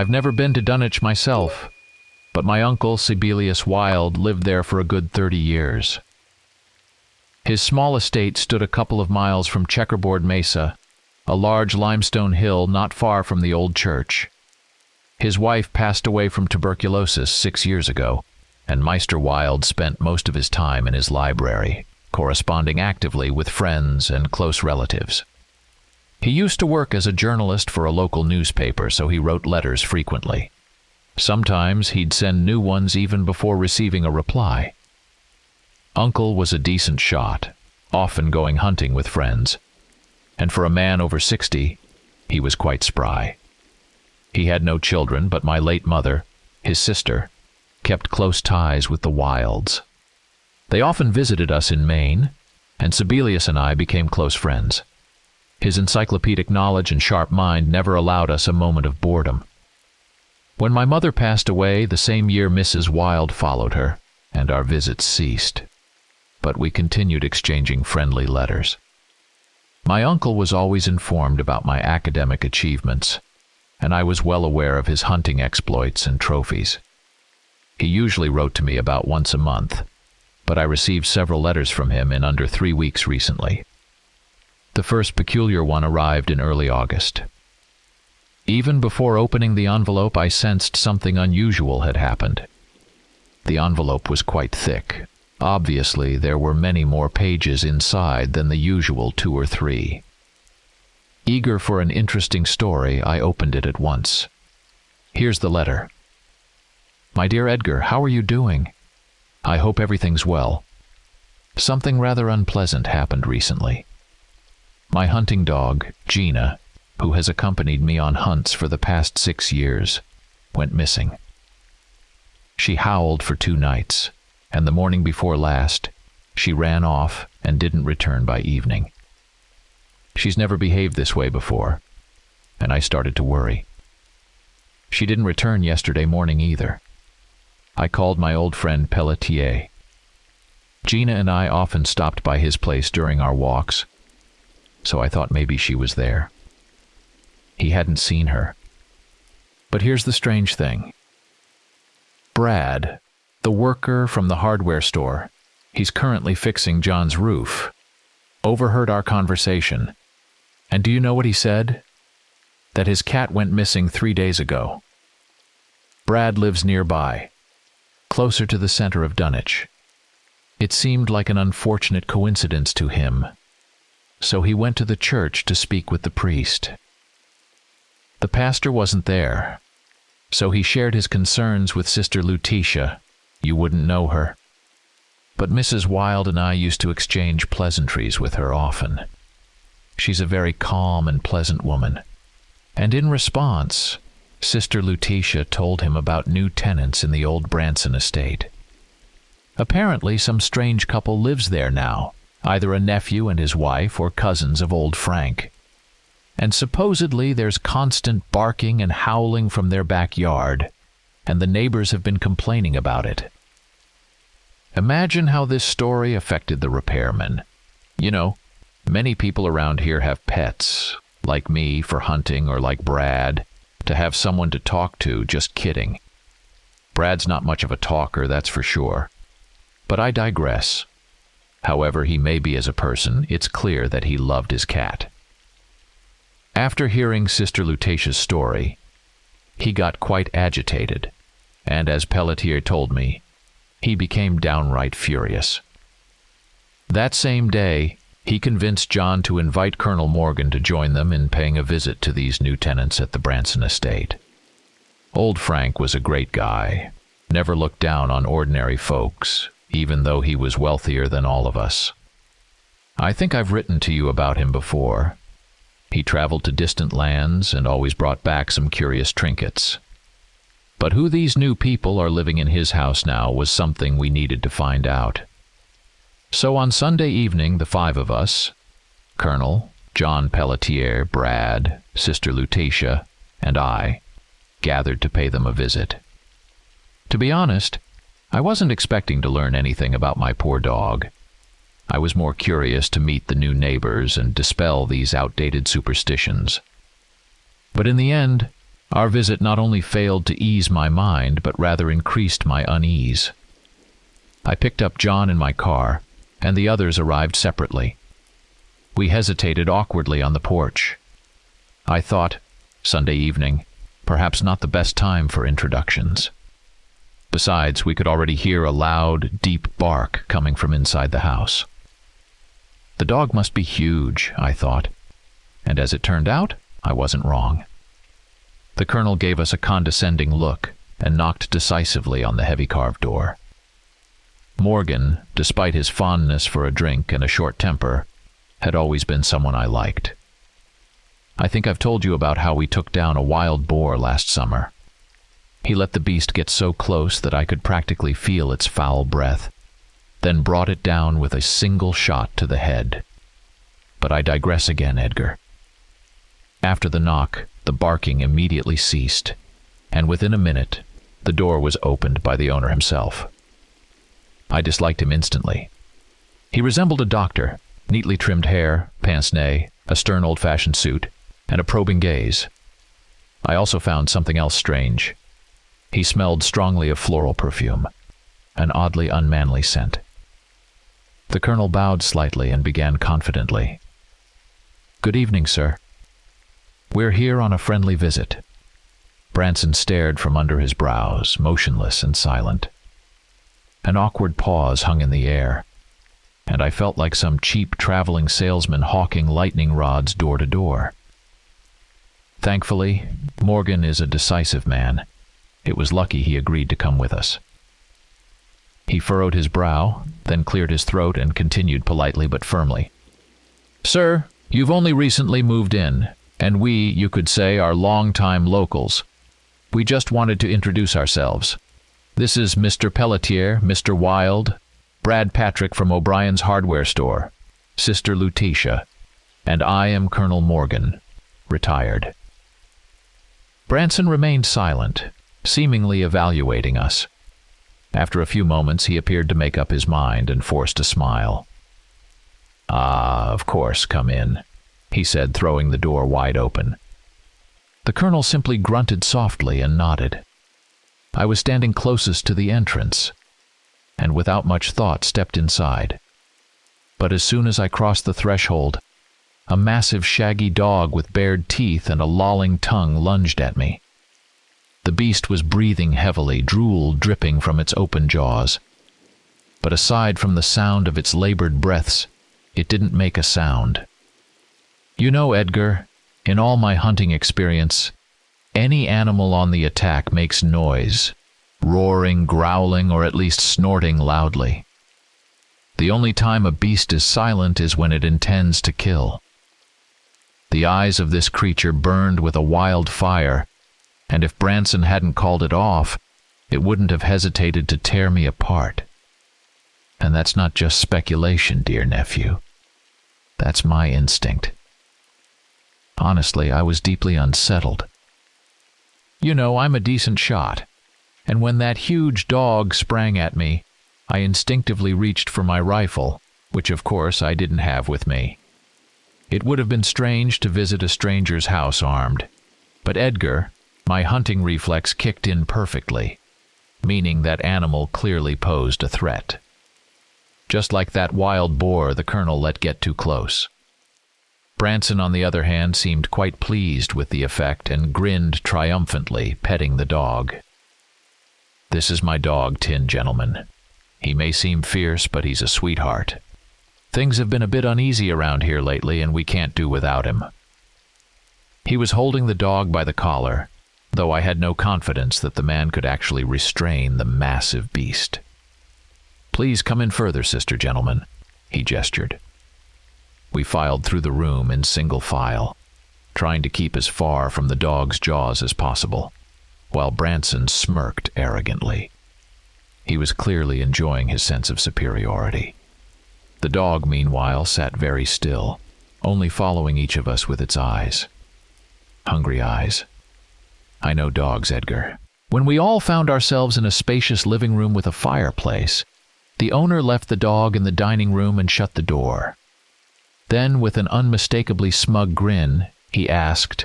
I've never been to Dunwich myself, but my uncle, Sibelius Wilde, lived there for a good 30 years. His small estate stood a couple of miles from Checkerboard Mesa, a large limestone hill not far from the old church. His wife passed away from tuberculosis 6 years ago, and Meister Wilde spent most of his time in his library, corresponding actively with friends and close relatives. He used to work as a journalist for a local newspaper, so he wrote letters frequently. Sometimes he'd send new ones even before receiving a reply. Uncle was a decent shot, often going hunting with friends, and for a man over 60, he was quite spry. He had no children, but my late mother, his sister, kept close ties with the Wildes. They often visited us in Maine, and Sibelius and I became close friends. His encyclopedic knowledge and sharp mind never allowed us a moment of boredom. When my mother passed away, the same year Mrs. Wilde followed her, and our visits ceased. But we continued exchanging friendly letters. My uncle was always informed about my academic achievements, and I was well aware of his hunting exploits and trophies. He usually wrote to me about once a month, but I received several letters from him in under 3 weeks recently. The first peculiar one arrived in early August. Even before opening the envelope, I sensed something unusual had happened. The envelope was quite thick. Obviously, there were many more pages inside than the usual 2 or 3. Eager for an interesting story, I opened it at once. Here's the letter. My dear Edgar, how are you doing? I hope everything's well. Something rather unpleasant happened recently. My hunting dog, Gina, who has accompanied me on hunts for the past 6 years, went missing. She howled for 2 nights, and the morning before last, she ran off and didn't return by evening. She's never behaved this way before, and I started to worry. She didn't return yesterday morning either. I called my old friend Pelletier. Gina and I often stopped by his place during our walks, so I thought maybe she was there. He hadn't seen her. But here's the strange thing. Brad, the worker from the hardware store, he's currently fixing John's roof, overheard our conversation. And do you know what he said? That his cat went missing 3 days ago. Brad lives nearby, closer to the center of Dunwich. It seemed like an unfortunate coincidence to him, so he went to the church to speak with the priest. The pastor wasn't there, so he shared his concerns with Sister Lutetia. You wouldn't know her. But Mrs. Wilde and I used to exchange pleasantries with her often. She's a very calm and pleasant woman. And in response, Sister Lutetia told him about new tenants in the old Branson estate. Apparently, some strange couple lives there now, either a nephew and his wife or cousins of old Frank. And supposedly there's constant barking and howling from their backyard, and the neighbors have been complaining about it. Imagine how this story affected the repairman. You know, many people around here have pets, like me for hunting or like Brad, to have someone to talk to, just kidding. Brad's not much of a talker, that's for sure. But I digress. However he may be as a person, it's clear that he loved his cat. After hearing Sister Lutetia's story, he got quite agitated, and as Pelletier told me, he became downright furious. That same day, he convinced John to invite Colonel Morgan to join them in paying a visit to these new tenants at the Branson estate. Old Frank was a great guy, never looked down on ordinary folks, even though he was wealthier than all of us. I think I've written to you about him before. He traveled to distant lands and always brought back some curious trinkets. But who these new people are living in his house now was something we needed to find out. So on Sunday evening, the 5 of us, Colonel, John Pelletier, Brad, Sister Lutetia, and I, gathered to pay them a visit. To be honest, I wasn't expecting to learn anything about my poor dog. I was more curious to meet the new neighbors and dispel these outdated superstitions. But in the end, Our visit not only failed to ease my mind, but rather increased my unease. I picked up John in my car, and the others arrived separately. We hesitated awkwardly on the porch. I thought, Sunday evening, perhaps not the best time for introductions. Besides, we could already hear a loud, deep bark coming from inside the house. The dog must be huge, I thought, and as it turned out, I wasn't wrong. The colonel gave us a condescending look and knocked decisively on the heavy carved door. Morgan, despite his fondness for a drink and a short temper, had always been someone I liked. I think I've told you about how we took down a wild boar last summer. He let the beast get so close that I could practically feel its foul breath, then brought it down with a single shot to the head. But I digress again, Edgar. After the knock, the barking immediately ceased, and within a minute, the door was opened by the owner himself. I disliked him instantly. He resembled a doctor, neatly trimmed hair, pince-nez, a stern old-fashioned suit, and a probing gaze. I also found something else strange. He smelled strongly of floral perfume, an oddly unmanly scent. The colonel bowed slightly and began confidently. "Good evening, sir. We're here on a friendly visit." Branson stared from under his brows, motionless and silent. An awkward pause hung in the air, and I felt like some cheap traveling salesman hawking lightning rods door to door. Thankfully, Morgan is a decisive man. It was lucky he agreed to come with us. He furrowed his brow, then cleared his throat and continued politely but firmly. "Sir, you've only recently moved in, and we, you could say, are long-time locals. We just wanted to introduce ourselves. This is Mr. Pelletier, Mr. Wilde, Brad Patrick from O'Brien's hardware store, Sister Lutetia, and I am Colonel Morgan, retired." Branson remained silent, seemingly evaluating us. After a few moments, he appeared to make up his mind and forced a smile. "Ah, of course, come in," he said, throwing the door wide open. The colonel simply grunted softly and nodded. I was standing closest to the entrance, and without much thought stepped inside. But as soon as I crossed the threshold, a massive shaggy dog with bared teeth and a lolling tongue lunged at me. The beast was breathing heavily, drool dripping from its open jaws. But aside from the sound of its labored breaths, it didn't make a sound. You know, Edgar, in all my hunting experience, any animal on the attack makes noise, roaring, growling, or at least snorting loudly. The only time a beast is silent is when it intends to kill. The eyes of this creature burned with a wild fire, and if Branson hadn't called it off, it wouldn't have hesitated to tear me apart. And that's not just speculation, dear nephew. That's my instinct. Honestly, I was deeply unsettled. You know, I'm a decent shot, and when that huge dog sprang at me, I instinctively reached for my rifle, which of course I didn't have with me. It would have been strange to visit a stranger's house armed, but Edgar, my hunting reflex kicked in perfectly, meaning that animal clearly posed a threat. Just like that wild boar the colonel let get too close. Branson, on the other hand, seemed quite pleased with the effect and grinned triumphantly, petting the dog. "This is my dog, Tin Gentleman. He may seem fierce, but he's a sweetheart. Things have been a bit uneasy around here lately, and we can't do without him." He was holding the dog by the collar, though I had no confidence that the man could actually restrain the massive beast. "Please come in further, Sister Gentleman," he gestured. We filed through the room in single file, trying to keep as far from the dog's jaws as possible, while Branson smirked arrogantly. He was clearly enjoying his sense of superiority. The dog, meanwhile, sat very still, only following each of us with its eyes. Hungry eyes. I know dogs, Edgar. When we all found ourselves in a spacious living room with a fireplace, the owner left the dog in the dining room and shut the door. Then, with an unmistakably smug grin, he asked,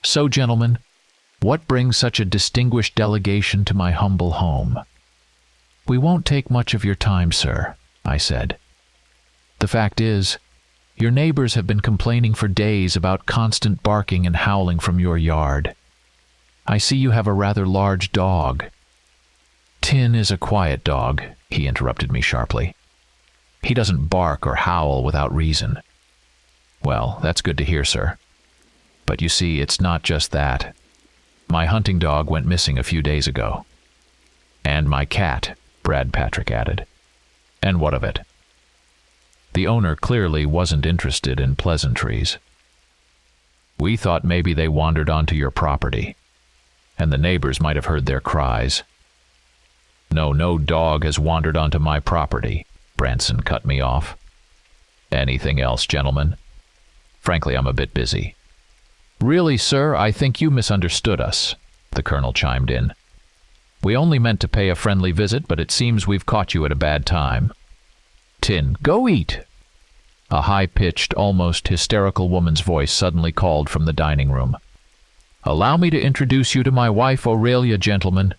"So, gentlemen, What brings such a distinguished delegation to my humble home?" "We won't take much of your time, sir," I said. "The fact is, your neighbors have been complaining for days about constant barking and howling from your yard. I see you have a rather large dog." "Tin is a quiet dog," he interrupted me sharply. "He doesn't bark or howl without reason." "Well, that's good to hear, sir. But you see, it's not just that. My hunting dog went missing a few days ago." "And my cat," Brad Patrick added. "And what of it?" The owner clearly wasn't interested in pleasantries. "We thought maybe they wandered onto your property, and the neighbors might have heard their cries." No dog has wandered onto my property," Branson cut me off. "Anything else, gentlemen? Frankly, I'm a bit busy." "Really, sir, I think you misunderstood us," the colonel chimed in. "We only meant to pay a friendly visit, but it seems we've caught you at a bad time." "Tin, go eat!" A high-pitched, almost hysterical woman's voice suddenly called from the dining room. "Allow me to introduce you to my wife, Aurelia, gentlemen,"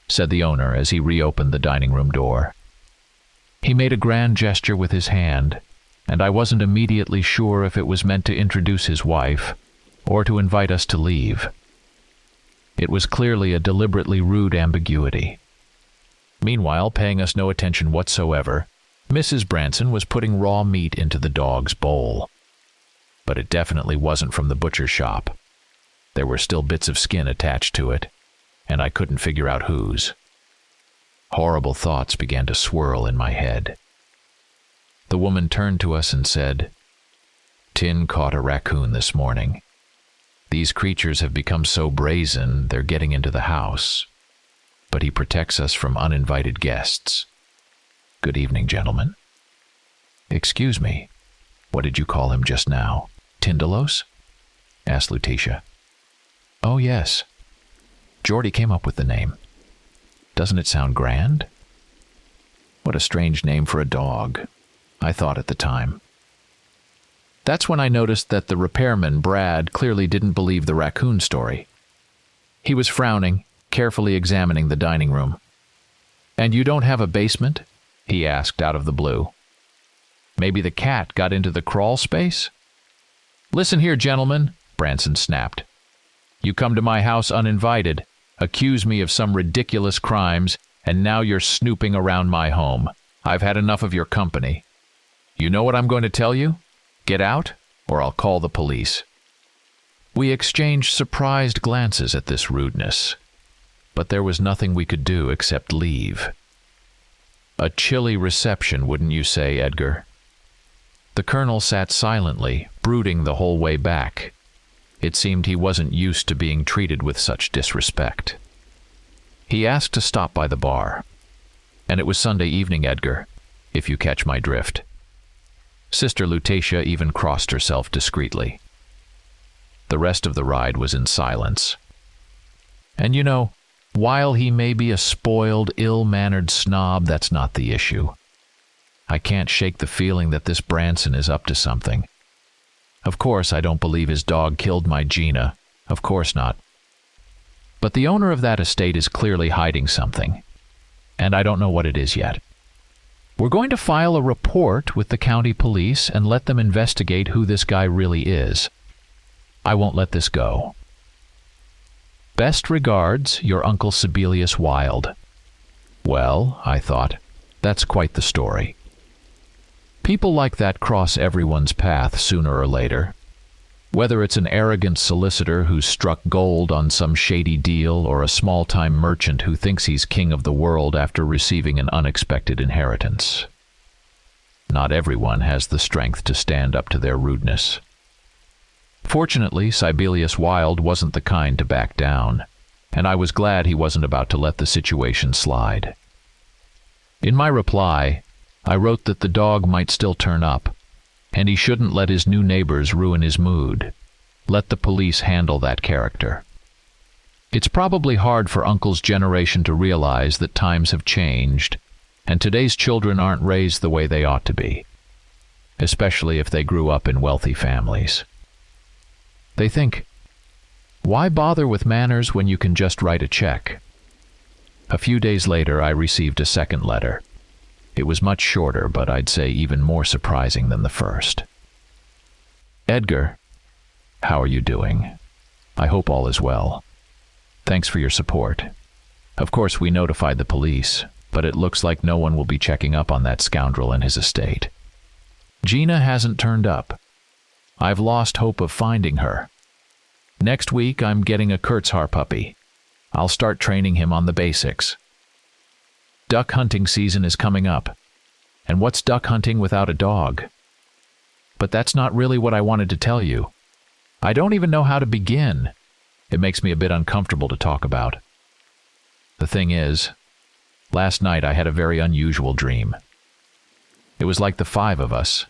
said the owner as he reopened the dining room door. He made a grand gesture with his hand, and I wasn't immediately sure if it was meant to introduce his wife or to invite us to leave. It was clearly a deliberately rude ambiguity. Meanwhile, paying us no attention whatsoever, Mrs. Branson was putting raw meat into the dog's bowl. But it definitely wasn't from the butcher's shop. There were still bits of skin attached to it, and I couldn't figure out whose. Horrible thoughts began to swirl in my head. The woman turned to us and said, "Tin caught a raccoon this morning. These creatures have become so brazen they're getting into the house, but he protects us from uninvited guests. Good evening, gentlemen." "Excuse me, what did you call him just now? Tindalos?" asked Lutetia. "Oh, yes. Geordie came up with the name. Doesn't it sound grand?" What a strange name for a dog, I thought at the time. That's when I noticed that the repairman, Brad, clearly didn't believe the raccoon story. He was frowning, carefully examining the dining room. "And you don't have a basement?" he asked out of the blue. "Maybe the cat got into the crawl space?" "Listen here, gentlemen," Branson snapped. "You come to my house uninvited, accuse me of some ridiculous crimes, and now you're snooping around my home. I've had enough of your company. You know what I'm going to tell you? Get out, or I'll call the police." We exchanged surprised glances at this rudeness, but there was nothing we could do except leave. A chilly reception, wouldn't you say, Edgar? The colonel sat silently, brooding the whole way back. It seemed he wasn't used to being treated with such disrespect. He asked to stop by the bar. And it was Sunday evening, Edgar, if you catch my drift. Sister Lutetia even crossed herself discreetly. The rest of the ride was in silence. And you know, while he may be a spoiled, ill-mannered snob, that's not the issue. I can't shake the feeling that this Branson is up to something. Of course, I don't believe his dog killed my Gina. Of course not. But the owner of that estate is clearly hiding something. And I don't know what it is yet. We're going to file a report with the county police and let them investigate who this guy really is. I won't let this go. Best regards, your Uncle Sibelius Wilde. Well, I thought, that's quite the story. People like that cross everyone's path sooner or later. Whether it's an arrogant solicitor who's struck gold on some shady deal or a small-time merchant who thinks he's king of the world after receiving an unexpected inheritance. Not everyone has the strength to stand up to their rudeness. Fortunately, Sibelius Wilde wasn't the kind to back down, and I was glad he wasn't about to let the situation slide. In my reply, I wrote that the dog might still turn up, and he shouldn't let his new neighbors ruin his mood. Let the police handle that character. It's probably hard for Uncle's generation to realize that times have changed, and today's children aren't raised the way they ought to be, especially if they grew up in wealthy families. They think, Why bother with manners when you can just write a check? A few days later, I received a second letter. It was much shorter, but I'd say even more surprising than the first. Edgar, how are you doing? I hope all is well. Thanks for your support. Of course, we notified the police, but it looks like no one will be checking up on that scoundrel and his estate. Gina hasn't turned up. I've lost hope of finding her. Next week, I'm getting a Kurzhaar puppy. I'll start training him on the basics. Duck hunting season is coming up. And what's duck hunting without a dog? But that's not really what I wanted to tell you. I don't even know how to begin. It makes me a bit uncomfortable to talk about. The thing is, last night I had a very unusual dream. It was like the five of us.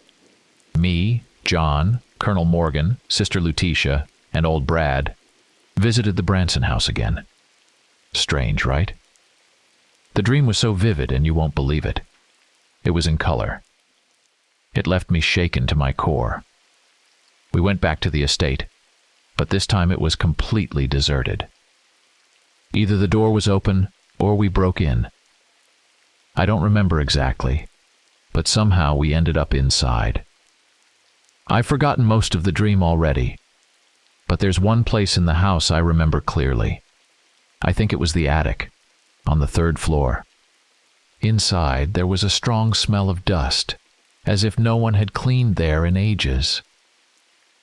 Me, John, Colonel Morgan, Sister Lutetia, and old Brad visited the Branson house again. Strange, right? The dream was so vivid and you won't believe it. It was in color. It left me shaken to my core. We went back to the estate, but this time it was completely deserted. Either the door was open or we broke in. I don't remember exactly, but somehow we ended up inside. I've forgotten most of the dream already, but there's one place in the house I remember clearly. I think it was the attic, on the 3rd floor. Inside, there was a strong smell of dust, as if no one had cleaned there in ages.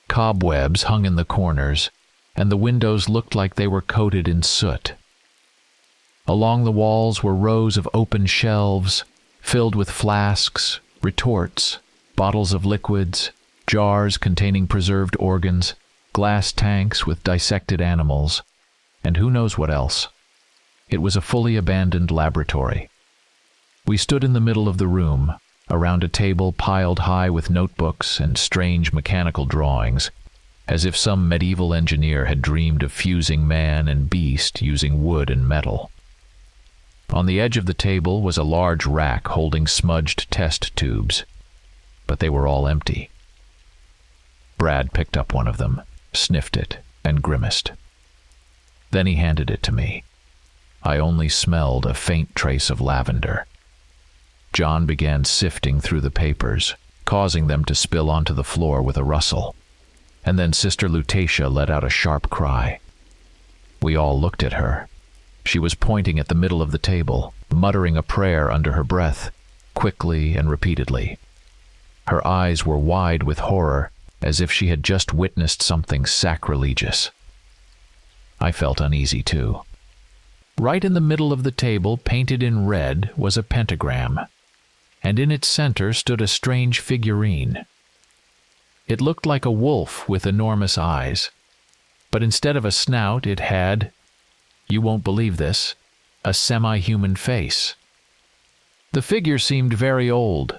Cobwebs hung in the corners, and the windows looked like they were coated in soot. Along the walls were rows of open shelves, filled with flasks, retorts, bottles of liquids, jars containing preserved organs, glass tanks with dissected animals, and who knows what else. It was a fully abandoned laboratory. We stood in the middle of the room, around a table piled high with notebooks and strange mechanical drawings, as if some medieval engineer had dreamed of fusing man and beast using wood and metal. On the edge of the table was a large rack holding smudged test tubes, but they were all empty. Brad picked up one of them, sniffed it, and grimaced. Then he handed it to me. I only smelled a faint trace of lavender. John began sifting through the papers, causing them to spill onto the floor with a rustle, and then Sister Lutetia let out a sharp cry. We all looked at her. She was pointing at the middle of the table, muttering a prayer under her breath, quickly and repeatedly. Her eyes were wide with horror, as if she had just witnessed something sacrilegious. I felt uneasy too. Right in the middle of the table, painted in red, was a pentagram, and in its center stood a strange figurine. It looked like a wolf with enormous eyes, but instead of a snout it had, you won't believe this, a semi-human face. The figure seemed very old.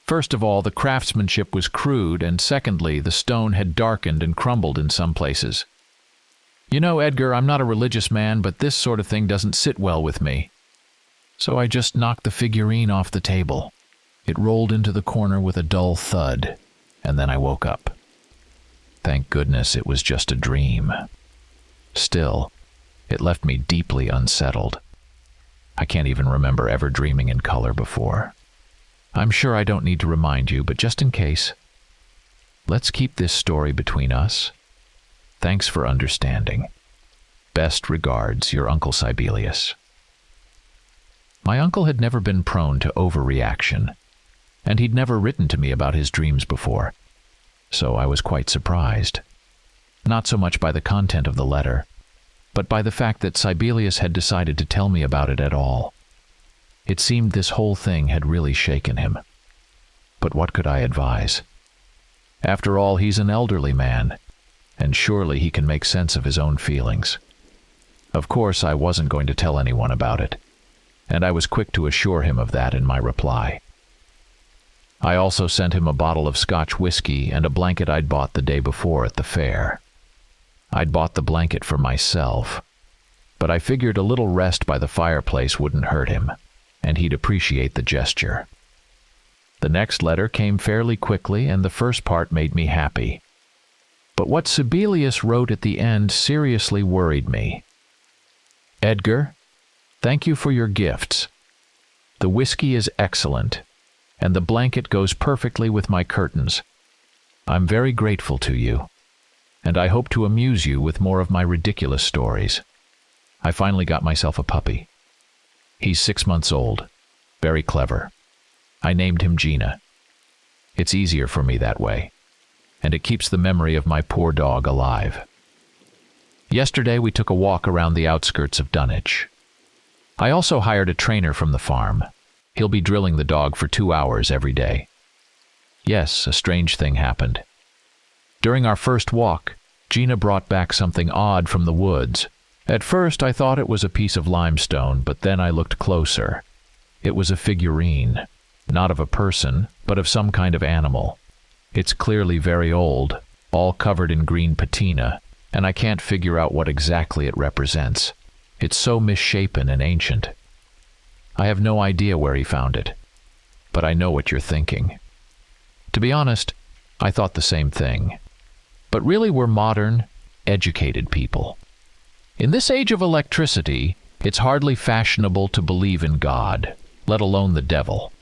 First of all, the craftsmanship was crude, and secondly, the stone had darkened and crumbled in some places. You know, Edgar, I'm not a religious man, but this sort of thing doesn't sit well with me. So I just knocked the figurine off the table. It rolled into the corner with a dull thud, and then I woke up. Thank goodness it was just a dream. Still, it left me deeply unsettled. I can't even remember ever dreaming in color before. I'm sure I don't need to remind you, but just in case, let's keep this story between us. Thanks for understanding. Best regards, your Uncle Sibelius. My uncle had never been prone to overreaction, and he'd never written to me about his dreams before, so I was quite surprised. Not so much by the content of the letter, but by the fact that Sibelius had decided to tell me about it at all. It seemed this whole thing had really shaken him. But what could I advise? After all, he's an elderly man, and surely he can make sense of his own feelings. Of course, I wasn't going to tell anyone about it, and I was quick to assure him of that in my reply. I also sent him a bottle of Scotch whiskey and a blanket I'd bought the day before at the fair. I'd bought the blanket for myself, but I figured a little rest by the fireplace wouldn't hurt him, and he'd appreciate the gesture. The next letter came fairly quickly, and the first part made me happy. But what Sibelius wrote at the end seriously worried me. Edgar, thank you for your gifts. The whiskey is excellent, and the blanket goes perfectly with my curtains. I'm very grateful to you, and I hope to amuse you with more of my ridiculous stories. I finally got myself a puppy. He's 6 months old, very clever. I named him Gina. It's easier for me that way, and it keeps the memory of my poor dog alive. Yesterday we took a walk around the outskirts of Dunwich. I also hired a trainer from the farm. He'll be drilling the dog for 2 hours every day. Yes, a strange thing happened. During our first walk, Gina brought back something odd from the woods. At first I thought it was a piece of limestone, but then I looked closer. It was a figurine, not of a person, but of some kind of animal. It's clearly very old, all covered in green patina, and I can't figure out what exactly it represents. It's so misshapen and ancient. I have no idea where he found it, but I know what you're thinking. To be honest, I thought the same thing. But really we're modern, educated people. In this age of electricity, it's hardly fashionable to believe in God, let alone the devil.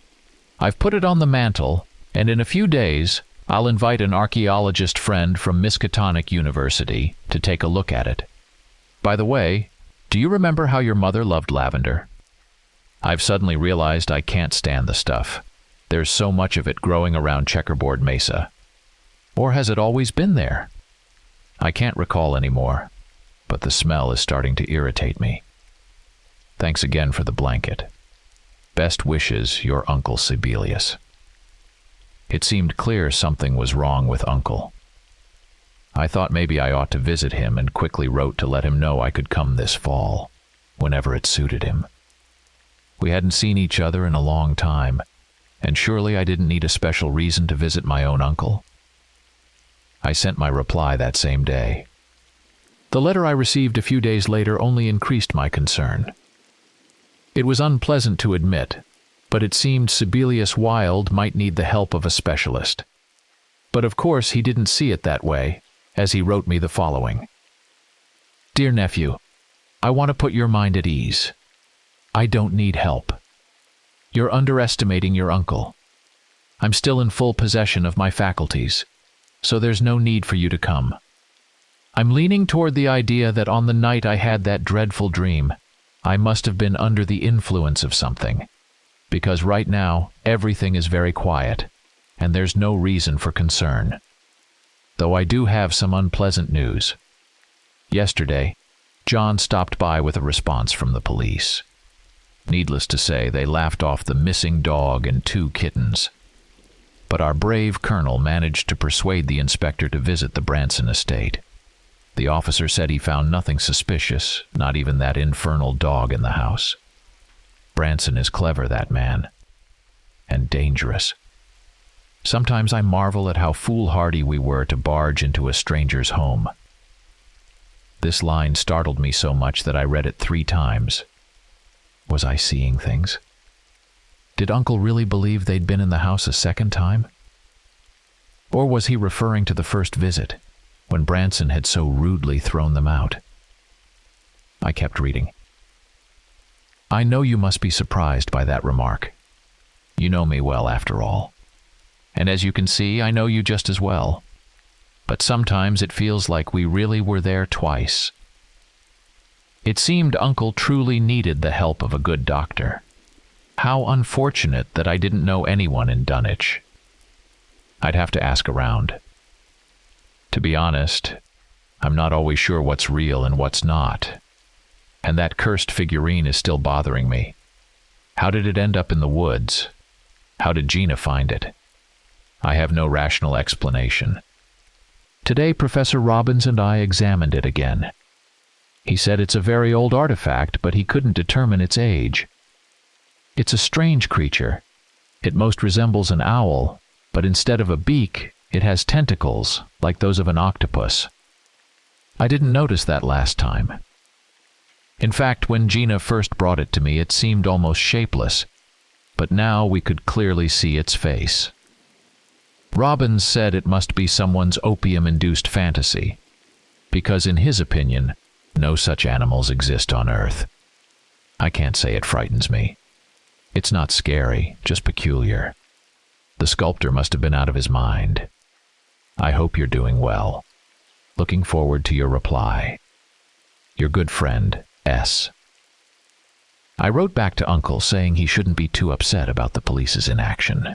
I've put it on the mantle, and in a few days, I'll invite an archaeologist friend from Miskatonic University to take a look at it. By the way, do you remember how your mother loved lavender? I've suddenly realized I can't stand the stuff. There's so much of it growing around Checkerboard Mesa. Or has it always been there? I can't recall anymore, but the smell is starting to irritate me. Thanks again for the blanket. Best wishes, your Uncle Sibelius. It seemed clear something was wrong with Uncle. I thought maybe I ought to visit him and quickly wrote to let him know I could come this fall, whenever it suited him. We hadn't seen each other in a long time, and surely I didn't need a special reason to visit my own uncle. I sent my reply that same day. The letter I received a few days later only increased my concern. It was unpleasant to admit, but it seemed Sibelius Wilde might need the help of a specialist. But of course he didn't see it that way, as he wrote me the following. Dear nephew, I want to put your mind at ease. I don't need help. You're underestimating your uncle. I'm still in full possession of my faculties, so there's no need for you to come. I'm leaning toward the idea that on the night I had that dreadful dream, I must have been under the influence of something, because right now everything is very quiet, and there's no reason for concern. Though I do have some unpleasant news. Yesterday, John stopped by with a response from the police. Needless to say, they laughed off the missing dog and 2 kittens. But our brave colonel managed to persuade the inspector to visit the Branson estate. The officer said he found nothing suspicious, not even that infernal dog in the house. Branson is clever, that man. And dangerous. Sometimes I marvel at how foolhardy we were to barge into a stranger's home. This line startled me so much that I read it 3 times. Was I seeing things? Did Uncle really believe they'd been in the house a second time? Or was he referring to the first visit, when Branson had so rudely thrown them out? I kept reading. I know you must be surprised by that remark. You know me well, after all. And as you can see, I know you just as well. But sometimes it feels like we really were there twice. It seemed Uncle truly needed the help of a good doctor. How unfortunate that I didn't know anyone in Dunwich. I'd have to ask around. To be honest, I'm not always sure what's real and what's not. And that cursed figurine is still bothering me. How did it end up in the woods? How did Gina find it? I have no rational explanation. Today, Professor Robbins and I examined it again. He said it's a very old artifact, but he couldn't determine its age. It's a strange creature. It most resembles an owl, but instead of a beak, it has tentacles, like those of an octopus. I didn't notice that last time. In fact, when Gina first brought it to me, it seemed almost shapeless, but now we could clearly see its face. Robbins said it must be someone's opium-induced fantasy, because in his opinion, no such animals exist on Earth. I can't say it frightens me. It's not scary, just peculiar. The sculptor must have been out of his mind. I hope you're doing well. Looking forward to your reply. Your good friend, S. I wrote back to Uncle saying he shouldn't be too upset about the police's inaction.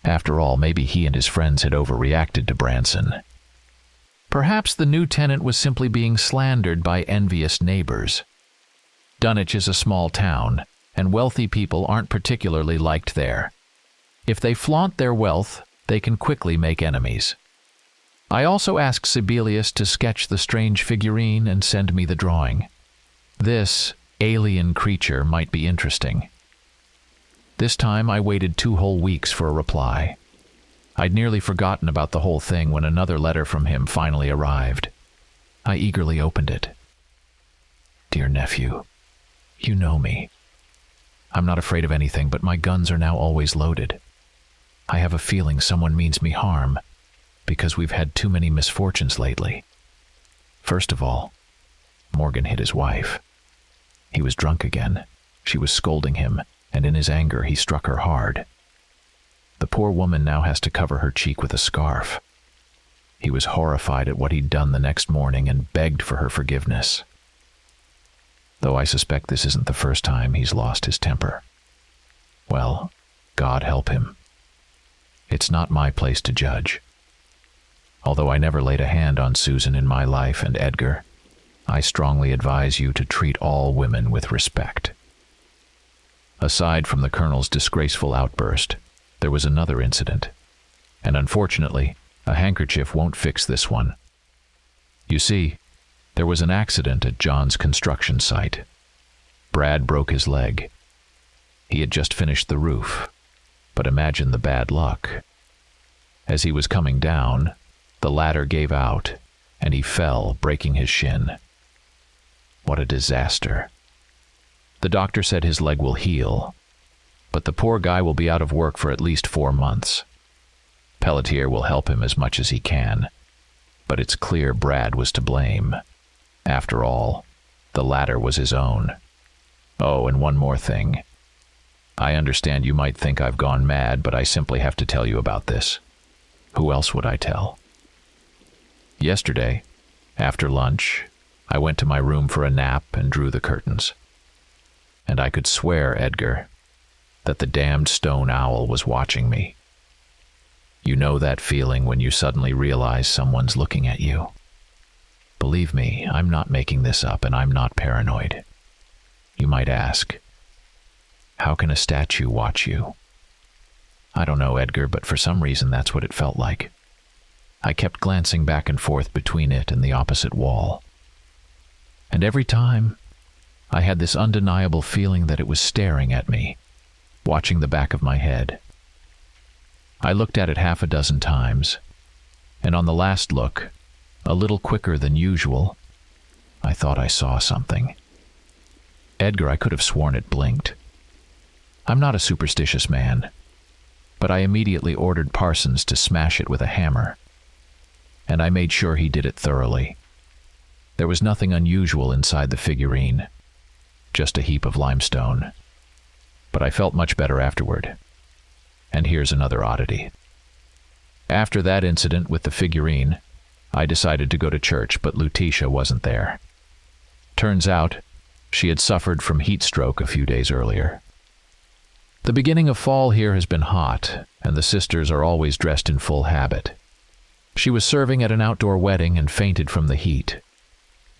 After all, maybe he and his friends had overreacted to Branson. Perhaps the new tenant was simply being slandered by envious neighbors. Dunwich is a small town, and wealthy people aren't particularly liked there. If they flaunt their wealth, they can quickly make enemies. I also asked Sibelius to sketch the strange figurine and send me the drawing. This alien creature might be interesting. This time I waited 2 whole weeks for a reply. I'd nearly forgotten about the whole thing when another letter from him finally arrived. I eagerly opened it. Dear nephew, you know me. I'm not afraid of anything, but my guns are now always loaded. I have a feeling someone means me harm, because we've had too many misfortunes lately. First of all, Morgan hit his wife. He was drunk again. She was scolding him, and in his anger he struck her hard. The poor woman now has to cover her cheek with a scarf. He was horrified at what he'd done the next morning and begged for her forgiveness. Though I suspect this isn't the first time he's lost his temper. Well, God help him. It's not my place to judge. Although I never laid a hand on Susan in my life and Edgar, I strongly advise you to treat all women with respect. Aside from the Colonel's disgraceful outburst, there was another incident, and unfortunately, a handkerchief won't fix this one. You see, there was an accident at John's construction site. Brad broke his leg. He had just finished the roof, but imagine the bad luck. As he was coming down, the ladder gave out, and he fell, breaking his shin. What a disaster. The doctor said his leg will heal, but the poor guy will be out of work for at least 4 months. Pelletier will help him as much as he can, but it's clear Brad was to blame. After all, the ladder was his own. Oh, and one more thing. I understand you might think I've gone mad, but I simply have to tell you about this. Who else would I tell? Yesterday, after lunch, I went to my room for a nap and drew the curtains. And I could swear, Edgar, that the damned stone owl was watching me. You know that feeling when you suddenly realize someone's looking at you. Believe me, I'm not making this up, and I'm not paranoid. You might ask, how can a statue watch you? I don't know, Edgar, but for some reason that's what it felt like. I kept glancing back and forth between it and the opposite wall. And every time, I had this undeniable feeling that it was staring at me, watching the back of my head. I looked at it 6 times, and on the last look, a little quicker than usual, I thought I saw something. Edgar, I could have sworn it blinked. I'm not a superstitious man, but I immediately ordered Parsons to smash it with a hammer, and I made sure he did it thoroughly. There was nothing unusual inside the figurine, just a heap of limestone. But I felt much better afterward. And here's another oddity. After that incident with the figurine, I decided to go to church, but Lutetia wasn't there. Turns out, she had suffered from heat stroke a few days earlier. The beginning of fall here has been hot, and the sisters are always dressed in full habit. She was serving at an outdoor wedding and fainted from the heat.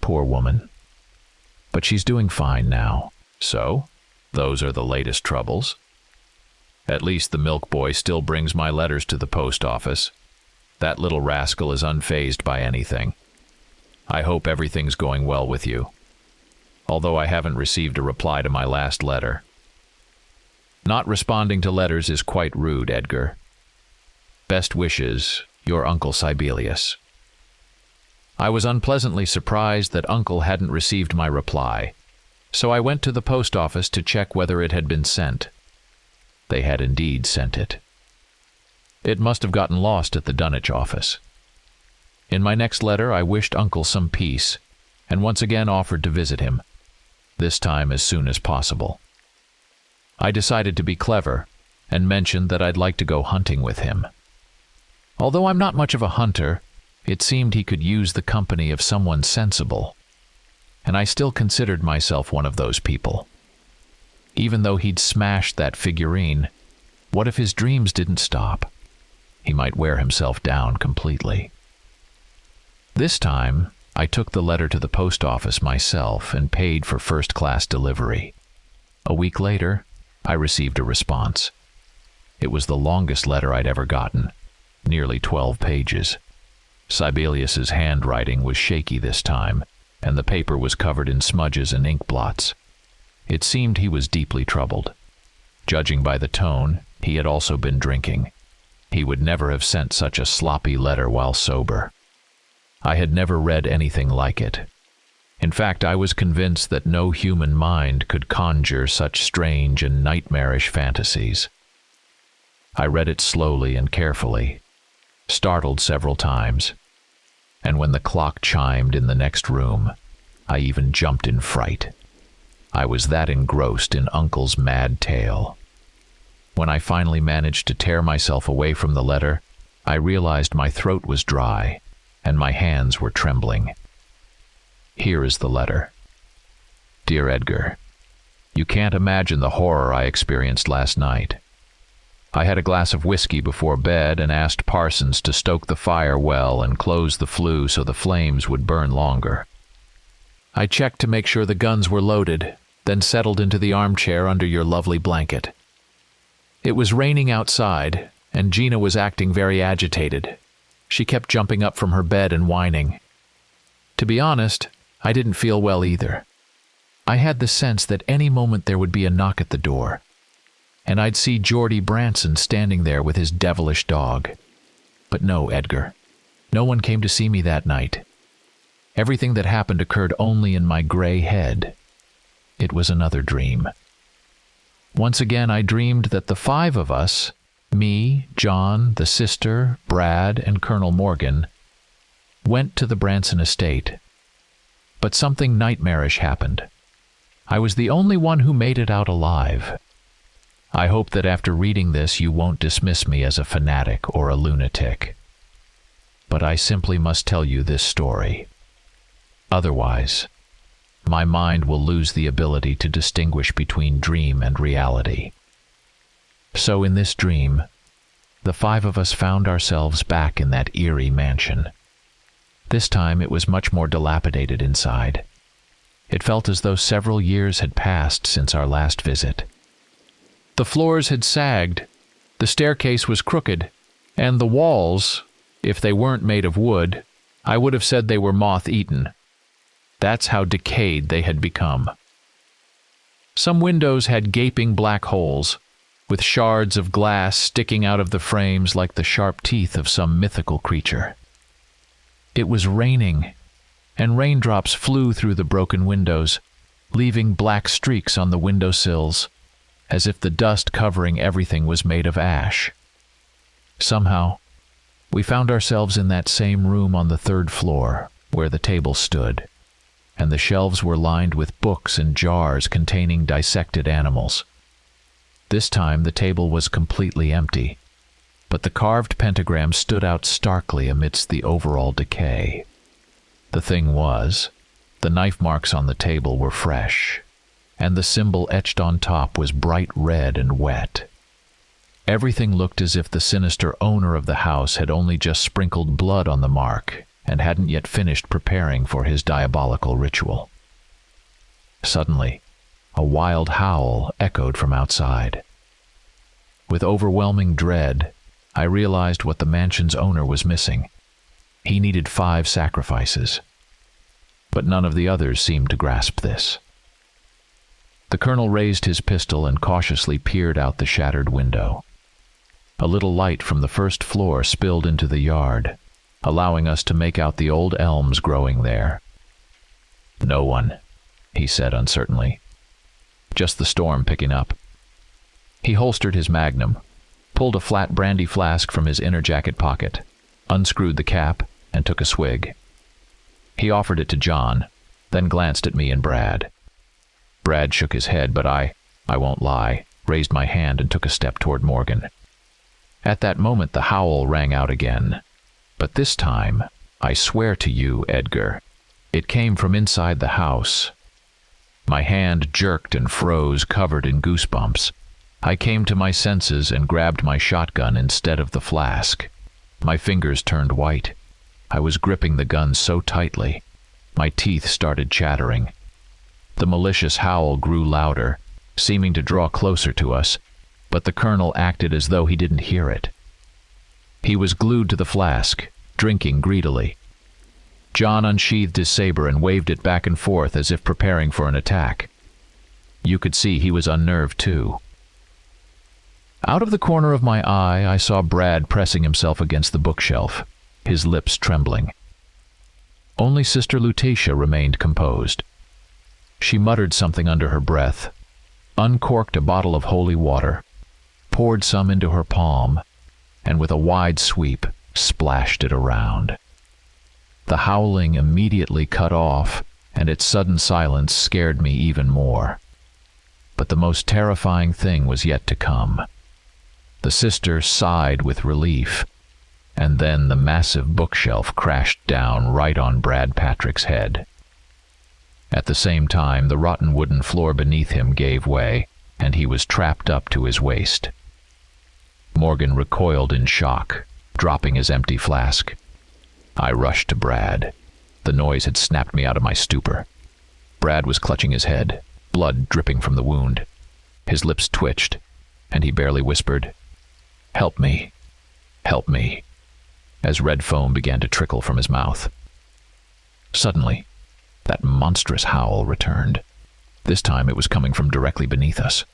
Poor woman. But she's doing fine now. So, those are the latest troubles. At least the milk boy still brings my letters to the post office. That little rascal is unfazed by anything. I hope everything's going well with you, although I haven't received a reply to my last letter. Not responding to letters is quite rude, Edgar. Best wishes, your Uncle Sibelius. I was unpleasantly surprised that Uncle hadn't received my reply, so I went to the post office to check whether it had been sent. They had indeed sent it. It must have gotten lost at the Dunwich office. In my next letter, I wished Uncle some peace, and once again offered to visit him, this time as soon as possible. I decided to be clever, and mentioned that I'd like to go hunting with him. Although I'm not much of a hunter, it seemed he could use the company of someone sensible, and I still considered myself one of those people. Even though he'd smashed that figurine, what if his dreams didn't stop? He might wear himself down completely. This time, I took the letter to the post office myself and paid for first-class delivery. A week later, I received a response. It was the longest letter I'd ever gotten, nearly 12 pages. Sibelius's handwriting was shaky this time, and the paper was covered in smudges and ink blots. It seemed he was deeply troubled. Judging by the tone, he had also been drinking. He would never have sent such a sloppy letter while sober. I had never read anything like it. In fact, I was convinced that no human mind could conjure such strange and nightmarish fantasies. I read it slowly and carefully, startled several times, and when the clock chimed in the next room, I even jumped in fright. I was that engrossed in Uncle's mad tale. When I finally managed to tear myself away from the letter, I realized my throat was dry, and my hands were trembling. Here is the letter. Dear Edgar, you can't imagine the horror I experienced last night. I had a glass of whiskey before bed and asked Parsons to stoke the fire well and close the flue so the flames would burn longer. I checked to make sure the guns were loaded, then settled into the armchair under your lovely blanket. It was raining outside, and Gina was acting very agitated. She kept jumping up from her bed and whining. To be honest, I didn't feel well either. I had the sense that any moment there would be a knock at the door, and I'd see Geordie Branson standing there with his devilish dog. But no, Edgar. No one came to see me that night. Everything that happened occurred only in my gray head. It was another dream. Once again, I dreamed that the 5 of us, me, John, the sister, Brad, and Colonel Morgan, went to the Branson estate. But something nightmarish happened. I was the only one who made it out alive. I hope that after reading this you won't dismiss me as a fanatic or a lunatic. But I simply must tell you this story. Otherwise, my mind will lose the ability to distinguish between dream and reality. So in this dream, the 5 of us found ourselves back in that eerie mansion. This time it was much more dilapidated inside. It felt as though several years had passed since our last visit. The floors had sagged, the staircase was crooked, and the walls, if they weren't made of wood, I would have said they were moth-eaten. That's how decayed they had become. Some windows had gaping black holes, with shards of glass sticking out of the frames like the sharp teeth of some mythical creature. It was raining, and raindrops flew through the broken windows, leaving black streaks on the windowsills, as if the dust covering everything was made of ash. Somehow, we found ourselves in that same room on the 3rd floor, where the table stood, and the shelves were lined with books and jars containing dissected animals. This time the table was completely empty, but the carved pentagram stood out starkly amidst the overall decay. The thing was, the knife marks on the table were fresh, and the symbol etched on top was bright red and wet. Everything looked as if the sinister owner of the house had only just sprinkled blood on the mark and hadn't yet finished preparing for his diabolical ritual. Suddenly, a wild howl echoed from outside. With overwhelming dread, I realized what the mansion's owner was missing. He needed 5 sacrifices. But none of the others seemed to grasp this. The colonel raised his pistol and cautiously peered out the shattered window. A little light from the 1st floor spilled into the yard, allowing us to make out the old elms growing there. "No one," he said uncertainly. "Just the storm picking up." He holstered his magnum, pulled a flat brandy flask from his inner jacket pocket, unscrewed the cap, and took a swig. He offered it to John, then glanced at me and Brad. Brad shook his head, but I won't lie, raised my hand and took a step toward Morgan. At that moment the howl rang out again, but this time, I swear to you, Edgar, it came from inside the house. My hand jerked and froze, covered in goosebumps. I came to my senses and grabbed my shotgun instead of the flask. My fingers turned white. I was gripping the gun so tightly. My teeth started chattering. The malicious howl grew louder, seeming to draw closer to us, but the colonel acted as though he didn't hear it. He was glued to the flask, drinking greedily. John unsheathed his saber and waved it back and forth as if preparing for an attack. You could see he was unnerved too. Out of the corner of my eye, I saw Brad pressing himself against the bookshelf, his lips trembling. Only Sister Lutetia remained composed. She muttered something under her breath, uncorked a bottle of holy water, poured some into her palm, and with a wide sweep, splashed it around. The howling immediately cut off, and its sudden silence scared me even more. But the most terrifying thing was yet to come. The sister sighed with relief, and then the massive bookshelf crashed down right on Brad Patrick's head. At the same time, the rotten wooden floor beneath him gave way, and he was trapped up to his waist. Morgan recoiled in shock, dropping his empty flask. I rushed to Brad. The noise had snapped me out of my stupor. Brad was clutching his head, blood dripping from the wound. His lips twitched, and he barely whispered, "Help me, help me," as red foam began to trickle from his mouth. Suddenly, that monstrous howl returned. This time it was coming from directly beneath us.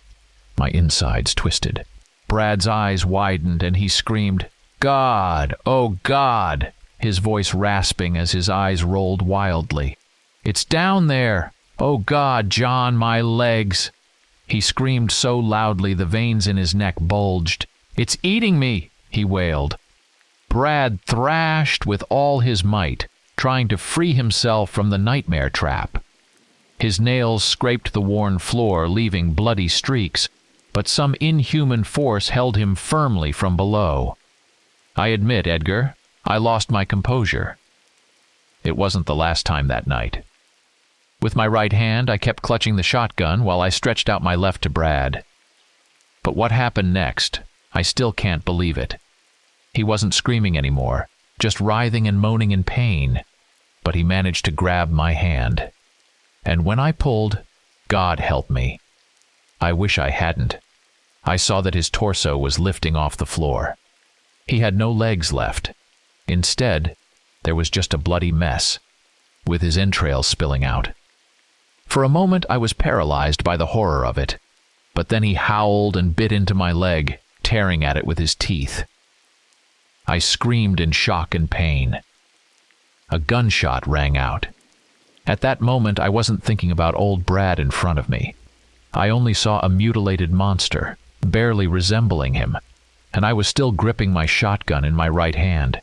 My insides twisted. Brad's eyes widened, and he screamed, "God! Oh, God!" his voice rasping as his eyes rolled wildly. "It's down there! Oh, God, John, my legs!" He screamed so loudly the veins in his neck bulged. "It's eating me!" he wailed. Brad thrashed with all his might, trying to free himself from the nightmare trap. His nails scraped the worn floor, leaving bloody streaks, but some inhuman force held him firmly from below. I admit, Edgar, I lost my composure. It wasn't the last time that night. With my right hand, I kept clutching the shotgun while I stretched out my left to Brad. But what happened next? I still can't believe it. He wasn't screaming anymore, just writhing and moaning in pain, but he managed to grab my hand. And when I pulled, God help me. I wish I hadn't. I saw that his torso was lifting off the floor. He had no legs left. Instead, there was just a bloody mess, with his entrails spilling out. For a moment I was paralyzed by the horror of it, but then he howled and bit into my leg, tearing at it with his teeth. I screamed in shock and pain. A gunshot rang out. At that moment I wasn't thinking about old Brad in front of me. I only saw a mutilated monster, barely resembling him, and I was still gripping my shotgun in my right hand.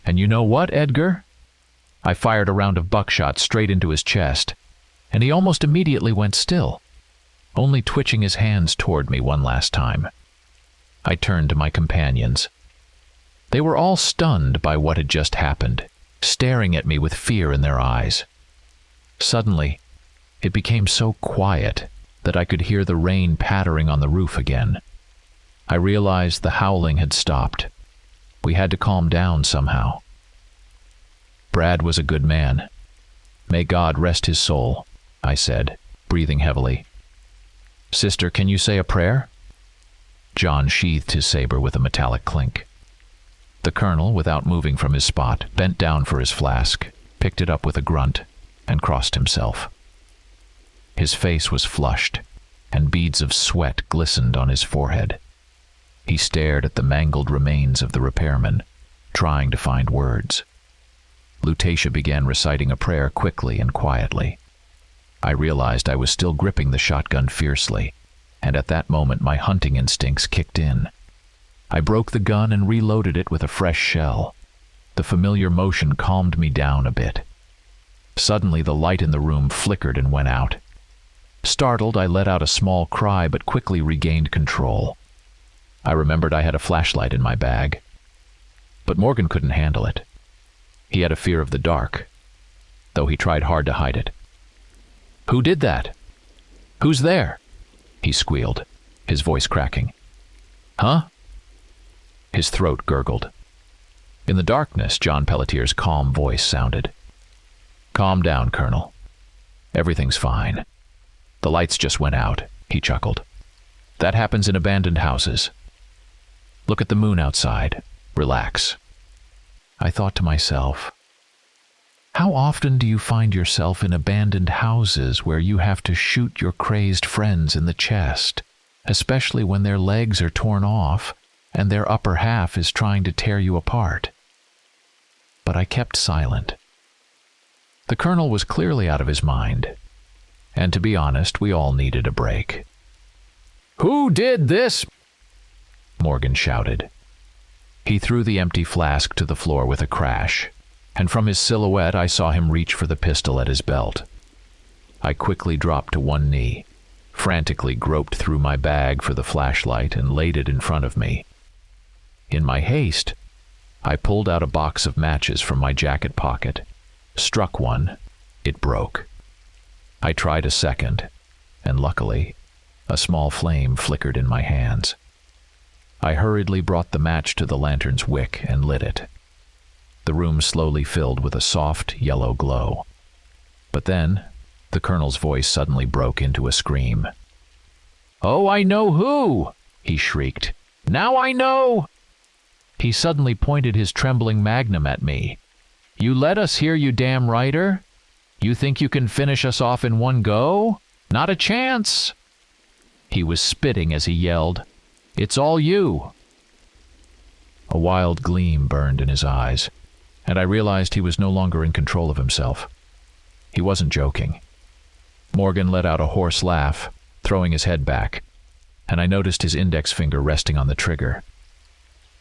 And you know what, Edgar? I fired a round of buckshot straight into his chest, and he almost immediately went still, only twitching his hands toward me one last time. I turned to my companions. They were all stunned by what had just happened, staring at me with fear in their eyes. Suddenly, it became so quiet that I could hear the rain pattering on the roof again. I realized the howling had stopped. We had to calm down somehow. Brad was a good man. May God rest his soul, I said, breathing heavily. Sister, can you say a prayer? John sheathed his saber with a metallic clink. The colonel, without moving from his spot, bent down for his flask, picked it up with a grunt, and crossed himself. His face was flushed, and beads of sweat glistened on his forehead. He stared at the mangled remains of the repairman, trying to find words. Lutetia began reciting a prayer quickly and quietly. I realized I was still gripping the shotgun fiercely, and at that moment my hunting instincts kicked in. I broke the gun and reloaded it with a fresh shell. The familiar motion calmed me down a bit. Suddenly, the light in the room flickered and went out. Startled, I let out a small cry but quickly regained control. I remembered I had a flashlight in my bag. But Morgan couldn't handle it. He had a fear of the dark, though he tried hard to hide it. "Who did that? Who's there?" he squealed, his voice cracking. "Huh?" His throat gurgled. In the darkness, John Pelletier's calm voice sounded. "Calm down, Colonel. Everything's fine. The lights just went out," he chuckled. "That happens in abandoned houses. Look at the moon outside. Relax." I thought to myself, how often do you find yourself in abandoned houses where you have to shoot your crazed friends in the chest, especially when their legs are torn off and their upper half is trying to tear you apart? But I kept silent. The Colonel was clearly out of his mind, and to be honest, we all needed a break. "Who did this?" Morgan shouted. He threw the empty flask to the floor with a crash, and from his silhouette I saw him reach for the pistol at his belt. I quickly dropped to one knee, frantically groped through my bag for the flashlight and laid it in front of me. In my haste, I pulled out a box of matches from my jacket pocket, struck one. It broke. I tried a second, and luckily, a small flame flickered in my hands. I hurriedly brought the match to the lantern's wick and lit it. The room slowly filled with a soft, yellow glow. But then, the Colonel's voice suddenly broke into a scream. "Oh, I know who!" he shrieked. "Now I know!" He suddenly pointed his trembling magnum at me. "You let us hear, you damn writer? You think you can finish us off in one go? Not a chance!" He was spitting as he yelled, "It's all you!" A wild gleam burned in his eyes, and I realized he was no longer in control of himself. He wasn't joking. Morgan let out a hoarse laugh, throwing his head back, and I noticed his index finger resting on the trigger.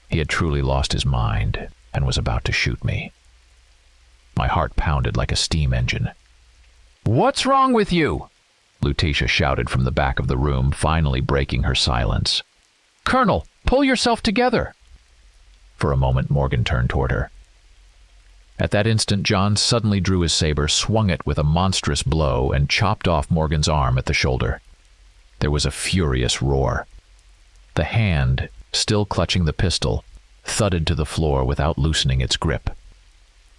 He had truly lost his mind and was about to shoot me. My heart pounded like a steam engine. "What's wrong with you?" Lutetia shouted from the back of the room, finally breaking her silence. "Colonel, pull yourself together!" For a moment, Morgan turned toward her. At that instant, John suddenly drew his saber, swung it with a monstrous blow, and chopped off Morgan's arm at the shoulder. There was a furious roar. The hand, still clutching the pistol, thudded to the floor without loosening its grip.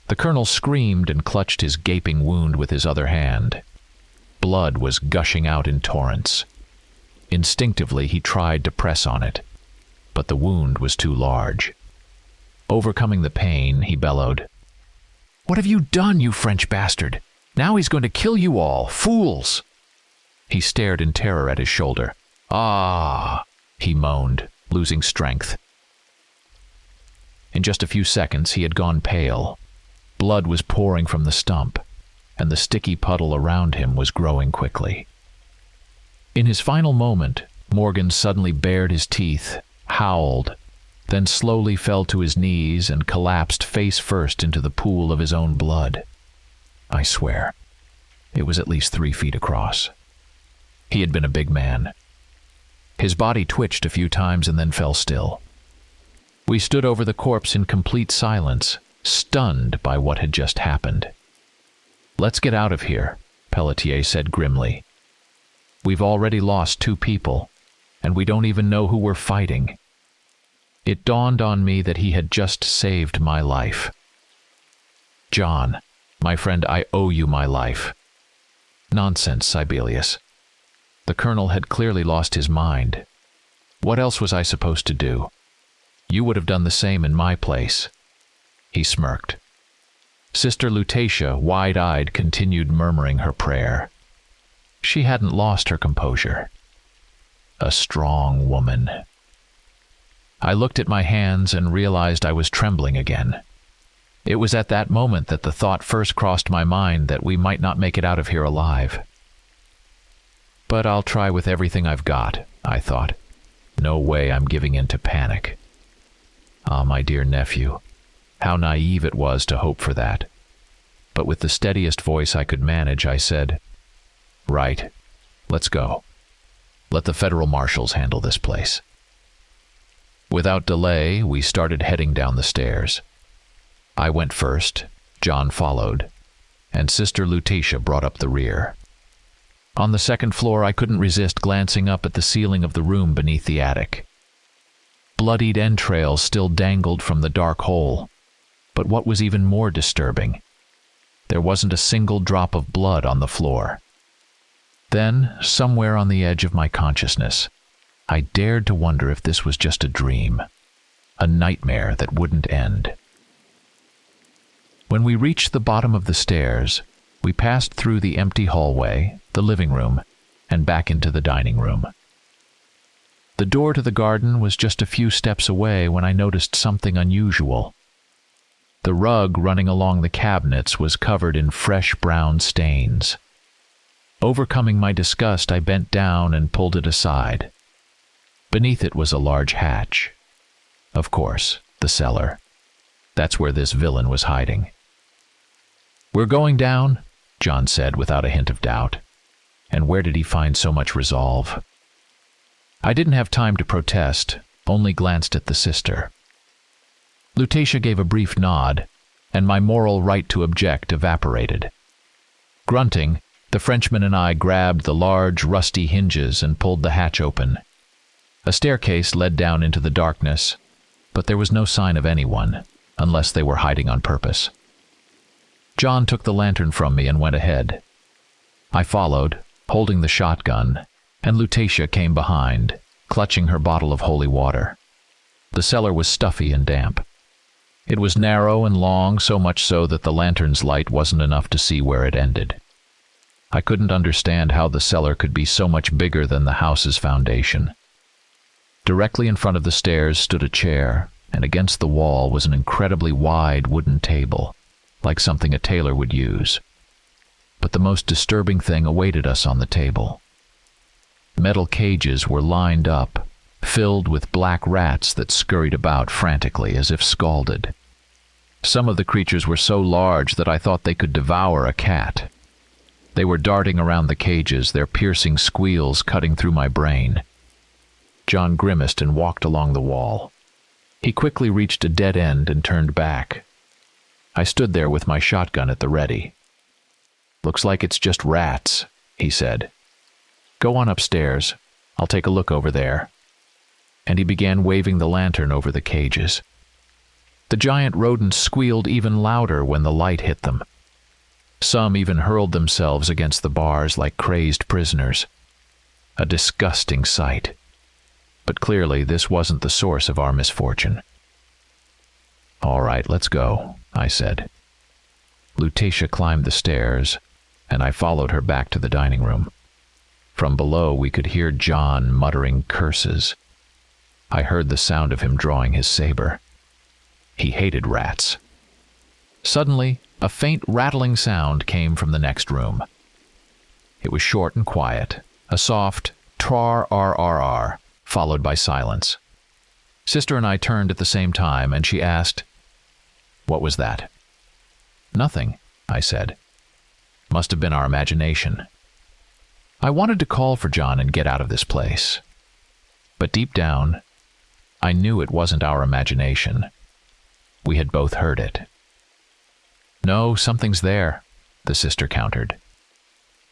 The Colonel screamed and clutched his gaping wound with his other hand. Blood was gushing out in torrents. Instinctively, he tried to press on it, but the wound was too large. Overcoming the pain, he bellowed, "What have you done, you French bastard? Now he's going to kill you all, fools!" He stared in terror at his shoulder. "Ah!" he moaned, losing strength. In just a few seconds, he had gone pale. Blood was pouring from the stump, and the sticky puddle around him was growing quickly. In his final moment, Morgan suddenly bared his teeth, howled, then slowly fell to his knees and collapsed face first into the pool of his own blood. I swear, it was at least 3 feet across. He had been a big man. His body twitched a few times and then fell still. We stood over the corpse in complete silence, stunned by what had just happened. "Let's get out of here," Pelletier said grimly. "We've already lost 2 people, and we don't even know who we're fighting." It dawned on me that he had just saved my life. "John, my friend, I owe you my life." "Nonsense, Sibelius." The Colonel had clearly lost his mind. What else was I supposed to do? You would have done the same in my place. He smirked. Sister Lutetia, wide-eyed, continued murmuring her prayer. She hadn't lost her composure. A strong woman. I looked at my hands and realized I was trembling again. It was at that moment that the thought first crossed my mind that we might not make it out of here alive. But I'll try with everything I've got, I thought. No way I'm giving in to panic. Ah, my dear nephew, how naive it was to hope for that. But with the steadiest voice I could manage, I said, "Right, let's go. Let the federal marshals handle this place." Without delay, we started heading down the stairs. I went first, John followed, and Sister Lutetia brought up the rear. On the second floor, I couldn't resist glancing up at the ceiling of the room beneath the attic. Bloodied entrails still dangled from the dark hole, but what was even more disturbing, there wasn't a single drop of blood on the floor. Then, somewhere on the edge of my consciousness, I dared to wonder if this was just a dream, a nightmare that wouldn't end. When we reached the bottom of the stairs, we passed through the empty hallway, the living room, and back into the dining room. The door to the garden was just a few steps away when I noticed something unusual. The rug running along the cabinets was covered in fresh brown stains. Overcoming my disgust, I bent down and pulled it aside. Beneath it was a large hatch. Of course, the cellar. That's where this villain was hiding. "We're going down," John said without a hint of doubt. And where did he find so much resolve? I didn't have time to protest, only glanced at the sister. Lutetia gave a brief nod, and my moral right to object evaporated. Grunting, the Frenchman and I grabbed the large, rusty hinges and pulled the hatch open. A staircase led down into the darkness, but there was no sign of anyone, unless they were hiding on purpose. John took the lantern from me and went ahead. I followed, holding the shotgun, and Lutetia came behind, clutching her bottle of holy water. The cellar was stuffy and damp. It was narrow and long, so much so that the lantern's light wasn't enough to see where it ended. I couldn't understand how the cellar could be so much bigger than the house's foundation. Directly in front of the stairs stood a chair, and against the wall was an incredibly wide wooden table, like something a tailor would use. But the most disturbing thing awaited us on the table. Metal cages were lined up, filled with black rats that scurried about frantically as if scalded. Some of the creatures were so large that I thought they could devour a cat. They were darting around the cages, their piercing squeals cutting through my brain. John grimaced and walked along the wall. He quickly reached a dead end and turned back. I stood there with my shotgun at the ready. "Looks like it's just rats," he said. "Go on upstairs. I'll take a look over there." And he began waving the lantern over the cages. The giant rodents squealed even louder when the light hit them. Some even hurled themselves against the bars like crazed prisoners. A disgusting sight. But clearly this wasn't the source of our misfortune. "All right, let's go," I said. Lutetia climbed the stairs, and I followed her back to the dining room. From below we could hear John muttering curses. I heard the sound of him drawing his saber. He hated rats. Suddenly, a faint rattling sound came from the next room. It was short and quiet, a soft trar-r-r-r, followed by silence. Sister and I turned at the same time, and she asked, "What was that?" "Nothing," I said. "Must have been our imagination." I wanted to call for John and get out of this place. But deep down, I knew it wasn't our imagination. We had both heard it. "No, something's there," the sister countered.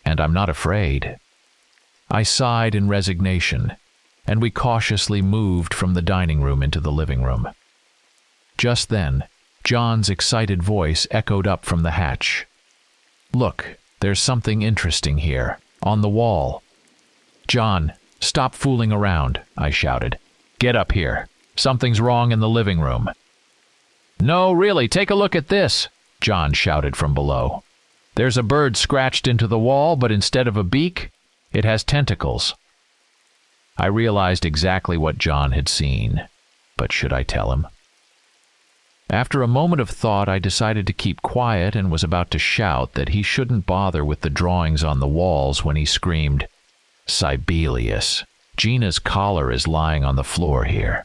"And I'm not afraid." I sighed in resignation, and we cautiously moved from the dining room into the living room. Just then, John's excited voice echoed up from the hatch. "Look, there's something interesting here, on the wall." "John, stop fooling around," I shouted. "Get up here. Something's wrong in the living room." "No, really, take a look at this," John shouted from below. "There's a bird scratched into the wall, but instead of a beak, it has tentacles." I realized exactly what John had seen, but should I tell him? After a moment of thought, I decided to keep quiet and was about to shout that he shouldn't bother with the drawings on the walls when he screamed, "Sibelius, Gina's collar is lying on the floor here.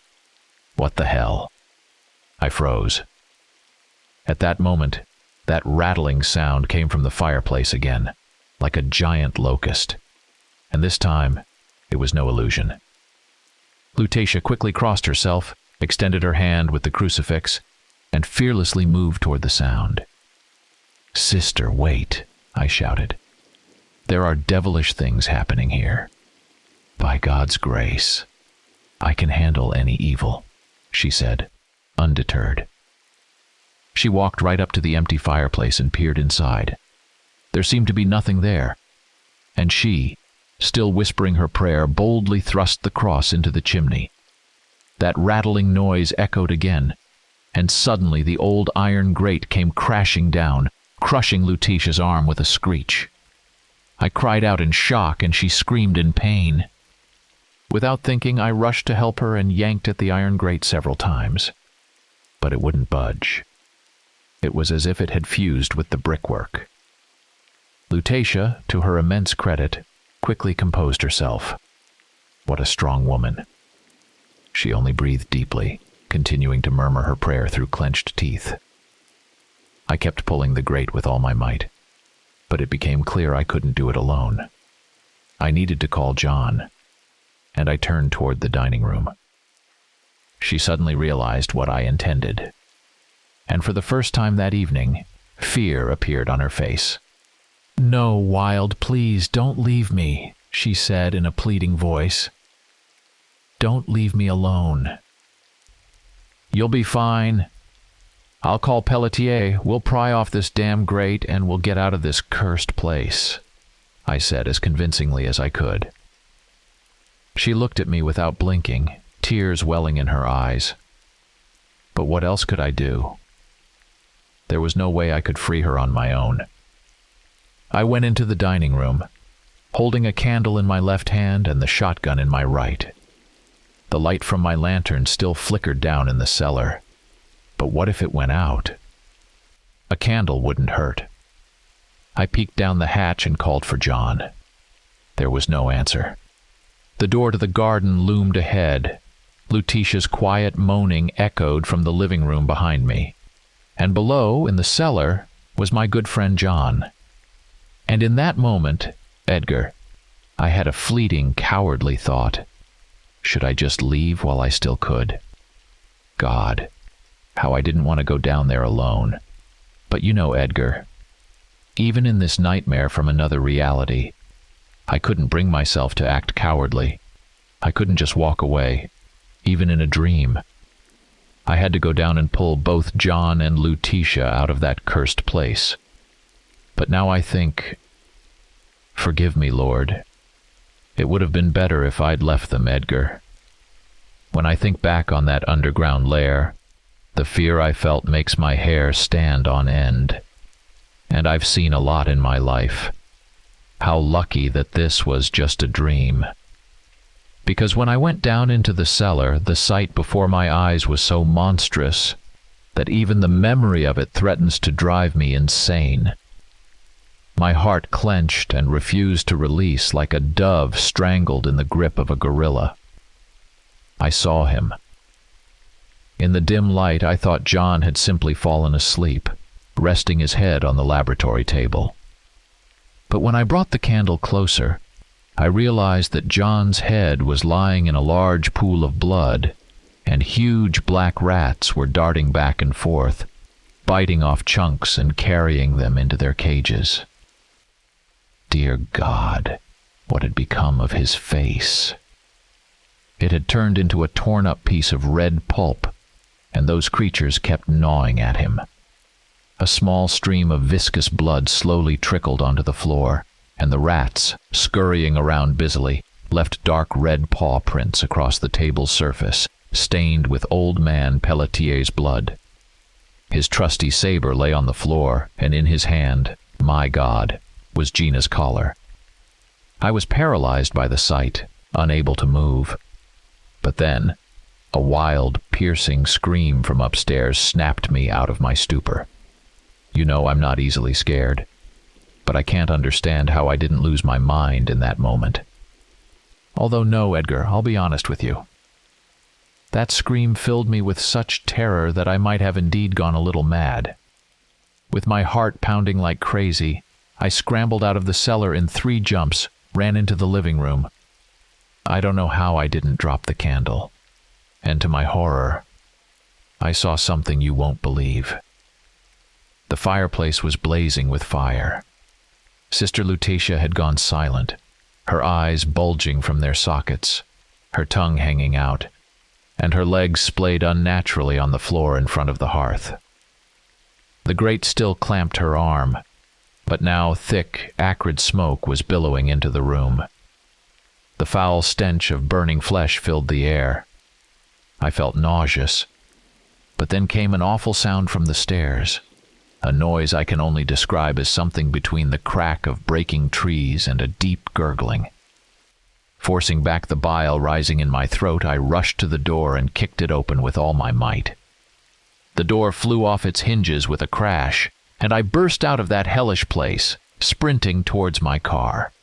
What the hell?" I froze. At that moment, that rattling sound came from the fireplace again, like a giant locust. And this time, it was no illusion. Lutetia quickly crossed herself, extended her hand with the crucifix, and fearlessly moved toward the sound. "Sister, wait," I shouted. "There are devilish things happening here. By God's grace, I can handle any evil," she said, undeterred. She walked right up to the empty fireplace and peered inside. There seemed to be nothing there, and she, still whispering her prayer, boldly thrust the cross into the chimney. That rattling noise echoed again, and suddenly the old iron grate came crashing down, crushing Lutetia's arm with a screech. I cried out in shock, and she screamed in pain. Without thinking, I rushed to help her and yanked at the iron grate several times. But it wouldn't budge. It was as if it had fused with the brickwork. Lutetia, to her immense credit, quickly composed herself. What a strong woman. She only breathed deeply, continuing to murmur her prayer through clenched teeth. I kept pulling the grate with all my might, but it became clear I couldn't do it alone. I needed to call John, and I turned toward the dining room. She suddenly realized what I intended, and for the first time that evening, fear appeared on her face. "No, Wild, please, don't leave me," she said in a pleading voice. "Don't leave me alone." "You'll be fine. I'll call Pelletier, we'll pry off this damn grate, and we'll get out of this cursed place," I said as convincingly as I could. She looked at me without blinking, tears welling in her eyes. But what else could I do? There was no way I could free her on my own. I went into the dining room, holding a candle in my left hand and the shotgun in my right. The light from my lantern still flickered down in the cellar. But what if it went out? A candle wouldn't hurt. I peeked down the hatch and called for John. There was no answer. The door to the garden loomed ahead. Lutetia's quiet moaning echoed from the living room behind me. And below, in the cellar, was my good friend John. And in that moment, Edgar, I had a fleeting, cowardly thought. Should I just leave while I still could? God, how I didn't want to go down there alone. But you know, Edgar, even in this nightmare from another reality, I couldn't bring myself to act cowardly. I couldn't just walk away, even in a dream. I had to go down and pull both John and Lutetia out of that cursed place. But now I think, forgive me, Lord. It would have been better if I'd left them, Edgar. When I think back on that underground lair, the fear I felt makes my hair stand on end. And I've seen a lot in my life. How lucky that this was just a dream. Because when I went down into the cellar, the sight before my eyes was so monstrous that even the memory of it threatens to drive me insane. My heart clenched and refused to release like a dove strangled in the grip of a gorilla. I saw him. In the dim light, I thought John had simply fallen asleep, resting his head on the laboratory table. But when I brought the candle closer, I realized that John's head was lying in a large pool of blood, and huge black rats were darting back and forth, biting off chunks and carrying them into their cages. Dear God, what had become of his face? It had turned into a torn-up piece of red pulp, and those creatures kept gnawing at him. A small stream of viscous blood slowly trickled onto the floor, and the rats, scurrying around busily, left dark red paw prints across the table's surface, stained with old man Pelletier's blood. His trusty saber lay on the floor, and in his hand, my God, was Gina's collar. I was paralyzed by the sight, unable to move. But then, a wild, piercing scream from upstairs snapped me out of my stupor. You know I'm not easily scared, but I can't understand how I didn't lose my mind in that moment. Although no, Edgar, I'll be honest with you. That scream filled me with such terror that I might have indeed gone a little mad. With my heart pounding like crazy, I scrambled out of the cellar in 3 jumps, ran into the living room. I don't know how I didn't drop the candle. And to my horror, I saw something you won't believe. The fireplace was blazing with fire. Sister Lutetia had gone silent, her eyes bulging from their sockets, her tongue hanging out, and her legs splayed unnaturally on the floor in front of the hearth. The grate still clamped her arm, but now thick, acrid smoke was billowing into the room. The foul stench of burning flesh filled the air. I felt nauseous, but then came an awful sound from the stairs, a noise I can only describe as something between the crack of breaking trees and a deep gurgling. Forcing back the bile rising in my throat, I rushed to the door and kicked it open with all my might. The door flew off its hinges with a crash, and I burst out of that hellish place, sprinting towards my car.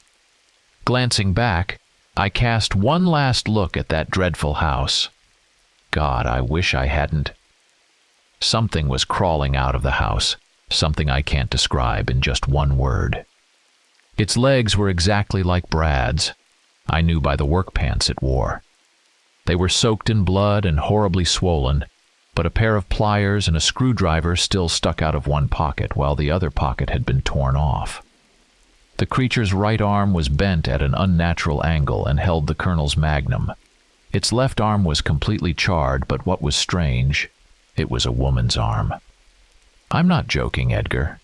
Glancing back, I cast one last look at that dreadful house. God, I wish I hadn't. Something was crawling out of the house, something I can't describe in just one word. Its legs were exactly like Brad's. I knew by the work pants it wore. They were soaked in blood and horribly swollen, but a pair of pliers and a screwdriver still stuck out of one pocket, while the other pocket had been torn off. The creature's right arm was bent at an unnatural angle and held the colonel's magnum. Its left arm was completely charred, but what was strange, it was a woman's arm. I'm not joking, Edgar.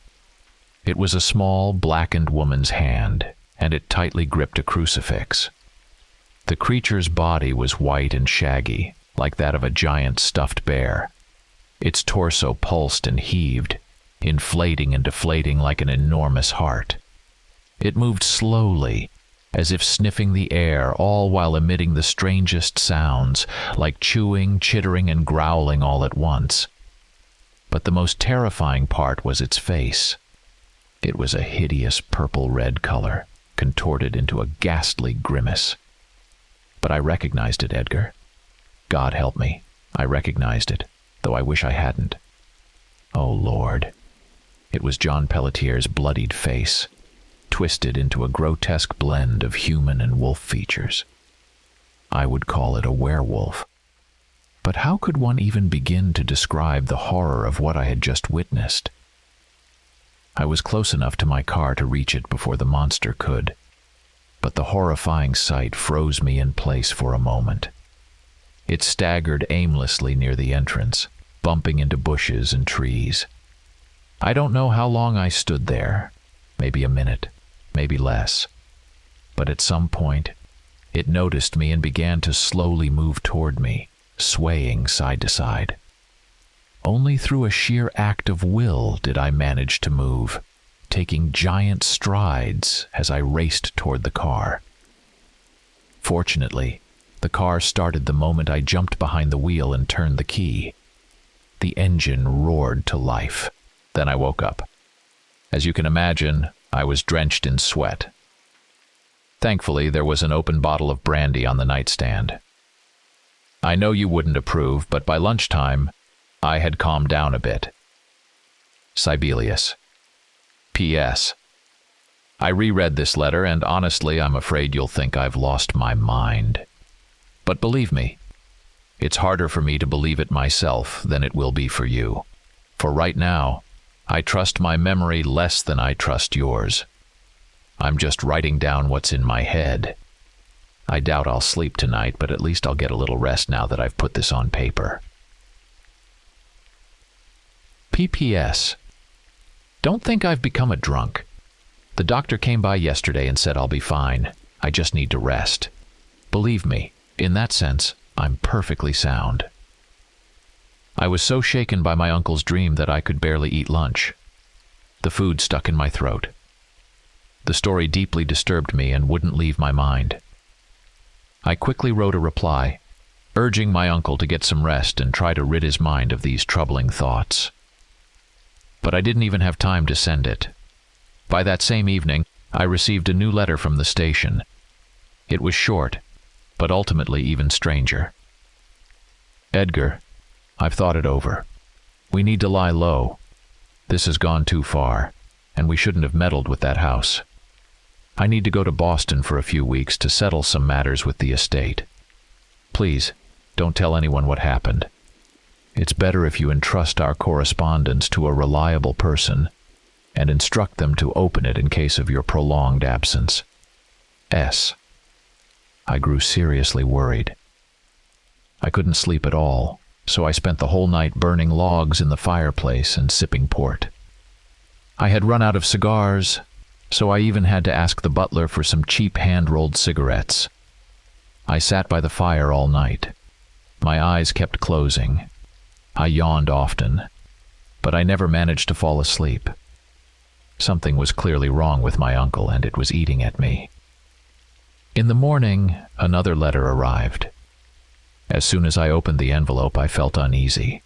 It was a small, blackened woman's hand, and it tightly gripped a crucifix. The creature's body was white and shaggy, like that of a giant stuffed bear. Its torso pulsed and heaved, inflating and deflating like an enormous heart. It moved slowly, as if sniffing the air, all while emitting the strangest sounds, like chewing, chittering, and growling all at once. But the most terrifying part was its face. It was a hideous purple-red color, contorted into a ghastly grimace. But I recognized it, Edgar. God help me, I recognized it, though I wish I hadn't. Oh, Lord. It was John Pelletier's bloodied face, twisted into a grotesque blend of human and wolf features. I would call it a werewolf. But how could one even begin to describe the horror of what I had just witnessed? I was close enough to my car to reach it before the monster could, but the horrifying sight froze me in place for a moment. It staggered aimlessly near the entrance, bumping into bushes and trees. I don't know how long I stood there, maybe a minute, maybe less, but at some point, it noticed me and began to slowly move toward me, swaying side to side. Only through a sheer act of will did I manage to move, taking giant strides as I raced toward the car. Fortunately, the car started the moment I jumped behind the wheel and turned the key. The engine roared to life. Then I woke up. As you can imagine, I was drenched in sweat. Thankfully, there was an open bottle of brandy on the nightstand. I know you wouldn't approve, but by lunchtime, I had calmed down a bit. Sibelius. P.S. I reread this letter, and honestly, I'm afraid you'll think I've lost my mind. But believe me, it's harder for me to believe it myself than it will be for you. For right now, I trust my memory less than I trust yours. I'm just writing down what's in my head. I doubt I'll sleep tonight, but at least I'll get a little rest now that I've put this on paper. P.P.S. Don't think I've become a drunk. The doctor came by yesterday and said I'll be fine. I just need to rest. Believe me, in that sense, I'm perfectly sound. I was so shaken by my uncle's dream that I could barely eat lunch. The food stuck in my throat. The story deeply disturbed me and wouldn't leave my mind. I quickly wrote a reply, urging my uncle to get some rest and try to rid his mind of these troubling thoughts. But I didn't even have time to send it. By that same evening, I received a new letter from the station. It was short, but ultimately even stranger. Edgar, I've thought it over. We need to lie low. This has gone too far, and we shouldn't have meddled with that house. I need to go to Boston for a few weeks to settle some matters with the estate. Please, don't tell anyone what happened. It's better if you entrust our correspondence to a reliable person and instruct them to open it in case of your prolonged absence. S. I grew seriously worried. I couldn't sleep at all, so I spent the whole night burning logs in the fireplace and sipping port. I had run out of cigars, so I even had to ask the butler for some cheap hand-rolled cigarettes. I sat by the fire all night. My eyes kept closing. I yawned often, but I never managed to fall asleep. Something was clearly wrong with my uncle, and it was eating at me. In the morning, another letter arrived. As soon as I opened the envelope, I felt uneasy.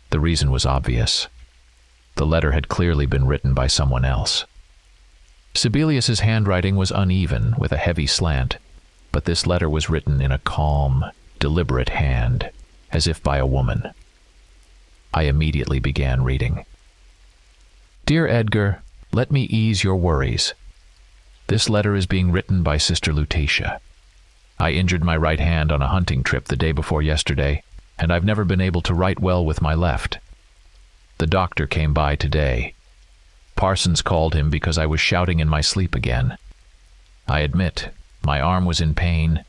The reason was obvious. The letter had clearly been written by someone else. Sibelius's handwriting was uneven, with a heavy slant, but this letter was written in a calm, deliberate hand, as if by a woman. I immediately began reading. Dear Edgar, let me ease your worries. This letter is being written by Sister Lutetia. I injured my right hand on a hunting trip the day before yesterday, and I've never been able to write well with my left. The doctor came by today. Parsons called him because I was shouting in my sleep again. I admit, my arm was in pain,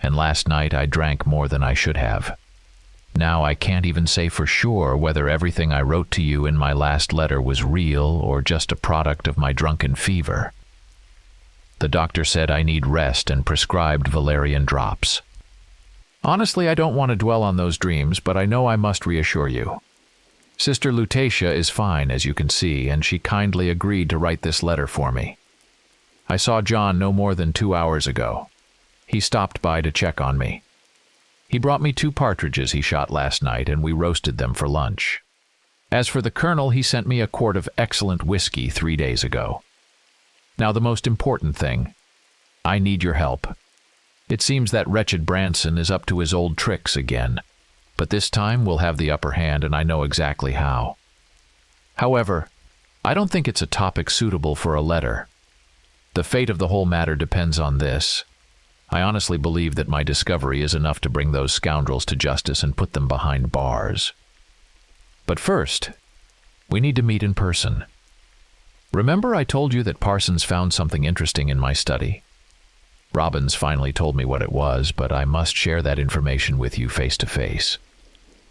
and last night I drank more than I should have. Now I can't even say for sure whether everything I wrote to you in my last letter was real or just a product of my drunken fever. The doctor said I need rest and prescribed valerian drops. Honestly, I don't want to dwell on those dreams, but I know I must reassure you. Sister Lutetia is fine, as you can see, and she kindly agreed to write this letter for me. I saw John no more than 2 hours ago. He stopped by to check on me. He brought me 2 partridges he shot last night, and we roasted them for lunch. As for the colonel, he sent me a quart of excellent whiskey 3 days ago. Now the most important thing. I need your help. It seems that wretched Branson is up to his old tricks again, but this time we'll have the upper hand, and I know exactly how. However, I don't think it's a topic suitable for a letter. The fate of the whole matter depends on this. I honestly believe that my discovery is enough to bring those scoundrels to justice and put them behind bars. But first, we need to meet in person. Remember I told you that Parsons found something interesting in my study? Robbins finally told me what it was, but I must share that information with you face to face.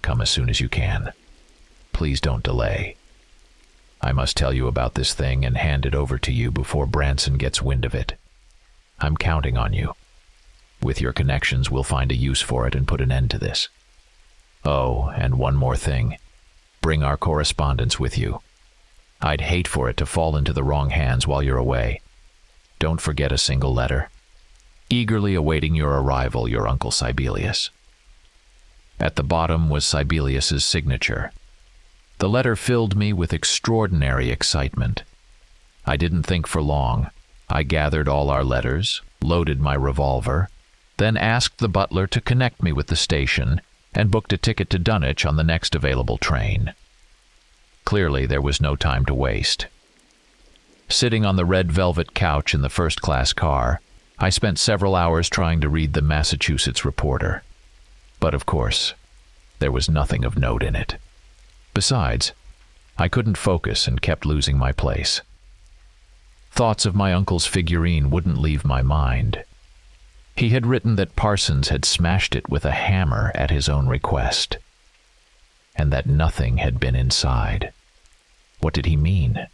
Come as soon as you can. Please don't delay. I must tell you about this thing and hand it over to you before Branson gets wind of it. I'm counting on you. With your connections, we'll find a use for it and put an end to this. Oh, and one more thing. Bring our correspondence with you. I'd hate for it to fall into the wrong hands while you're away. Don't forget a single letter. Eagerly awaiting your arrival, your Uncle Sibelius. At the bottom was Sibelius's signature. The letter filled me with extraordinary excitement. I didn't think for long. I gathered all our letters, loaded my revolver, then asked the butler to connect me with the station and booked a ticket to Dunwich on the next available train. Clearly, there was no time to waste. Sitting on the red velvet couch in the first-class car, I spent several hours trying to read the Massachusetts Reporter. But of course, there was nothing of note in it. Besides, I couldn't focus and kept losing my place. Thoughts of my uncle's figurine wouldn't leave my mind. He had written that Parsons had smashed it with a hammer at his own request, and that nothing had been inside. What did he mean?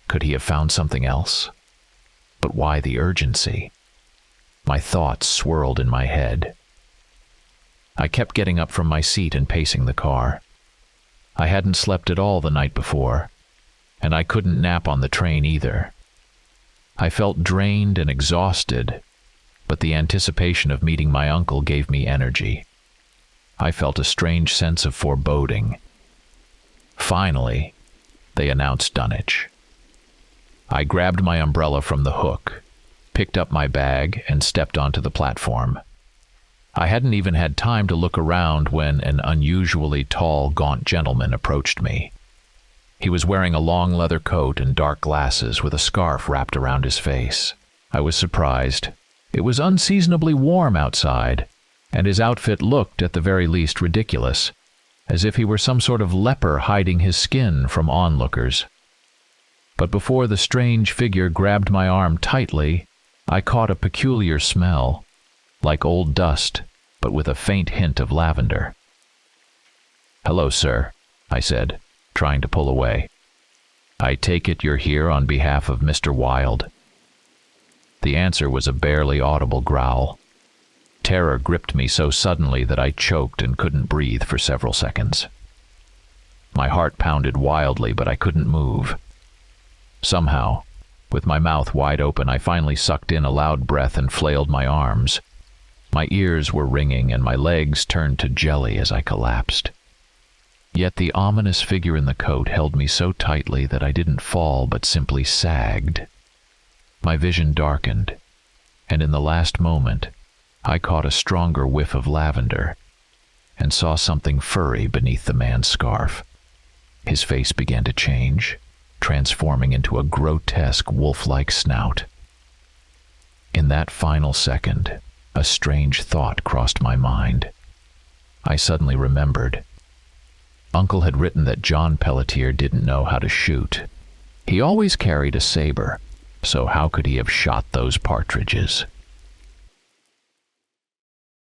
Could he have found something else? But why the urgency? My thoughts swirled in my head. I kept getting up from my seat and pacing the car. I hadn't slept at all the night before, and I couldn't nap on the train either. I felt drained and exhausted, but the anticipation of meeting my uncle gave me energy. I felt a strange sense of foreboding. Finally, they announced Dunwich. I grabbed my umbrella from the hook, picked up my bag, and stepped onto the platform. I hadn't even had time to look around when an unusually tall, gaunt gentleman approached me. He was wearing a long leather coat and dark glasses with a scarf wrapped around his face. I was surprised. It was unseasonably warm outside, and his outfit looked, at the very least, ridiculous, as if he were some sort of leper hiding his skin from onlookers. But before the strange figure grabbed my arm tightly, I caught a peculiar smell, like old dust, but with a faint hint of lavender. "Hello, sir," I said, trying to pull away. "I take it you're here on behalf of Mr. Wilde?" The answer was a barely audible growl. Terror gripped me so suddenly that I choked and couldn't breathe for several seconds. My heart pounded wildly, but I couldn't move. Somehow, with my mouth wide open, I finally sucked in a loud breath and flailed my arms. My ears were ringing and my legs turned to jelly as I collapsed. Yet the ominous figure in the coat held me so tightly that I didn't fall but simply sagged. My vision darkened, and in the last moment, I caught a stronger whiff of lavender and saw something furry beneath the man's scarf. His face began to change, transforming into a grotesque wolf-like snout. In that final second, a strange thought crossed my mind. I suddenly remembered. Uncle had written that John Pelletier didn't know how to shoot. He always carried a saber, so how could he have shot those partridges?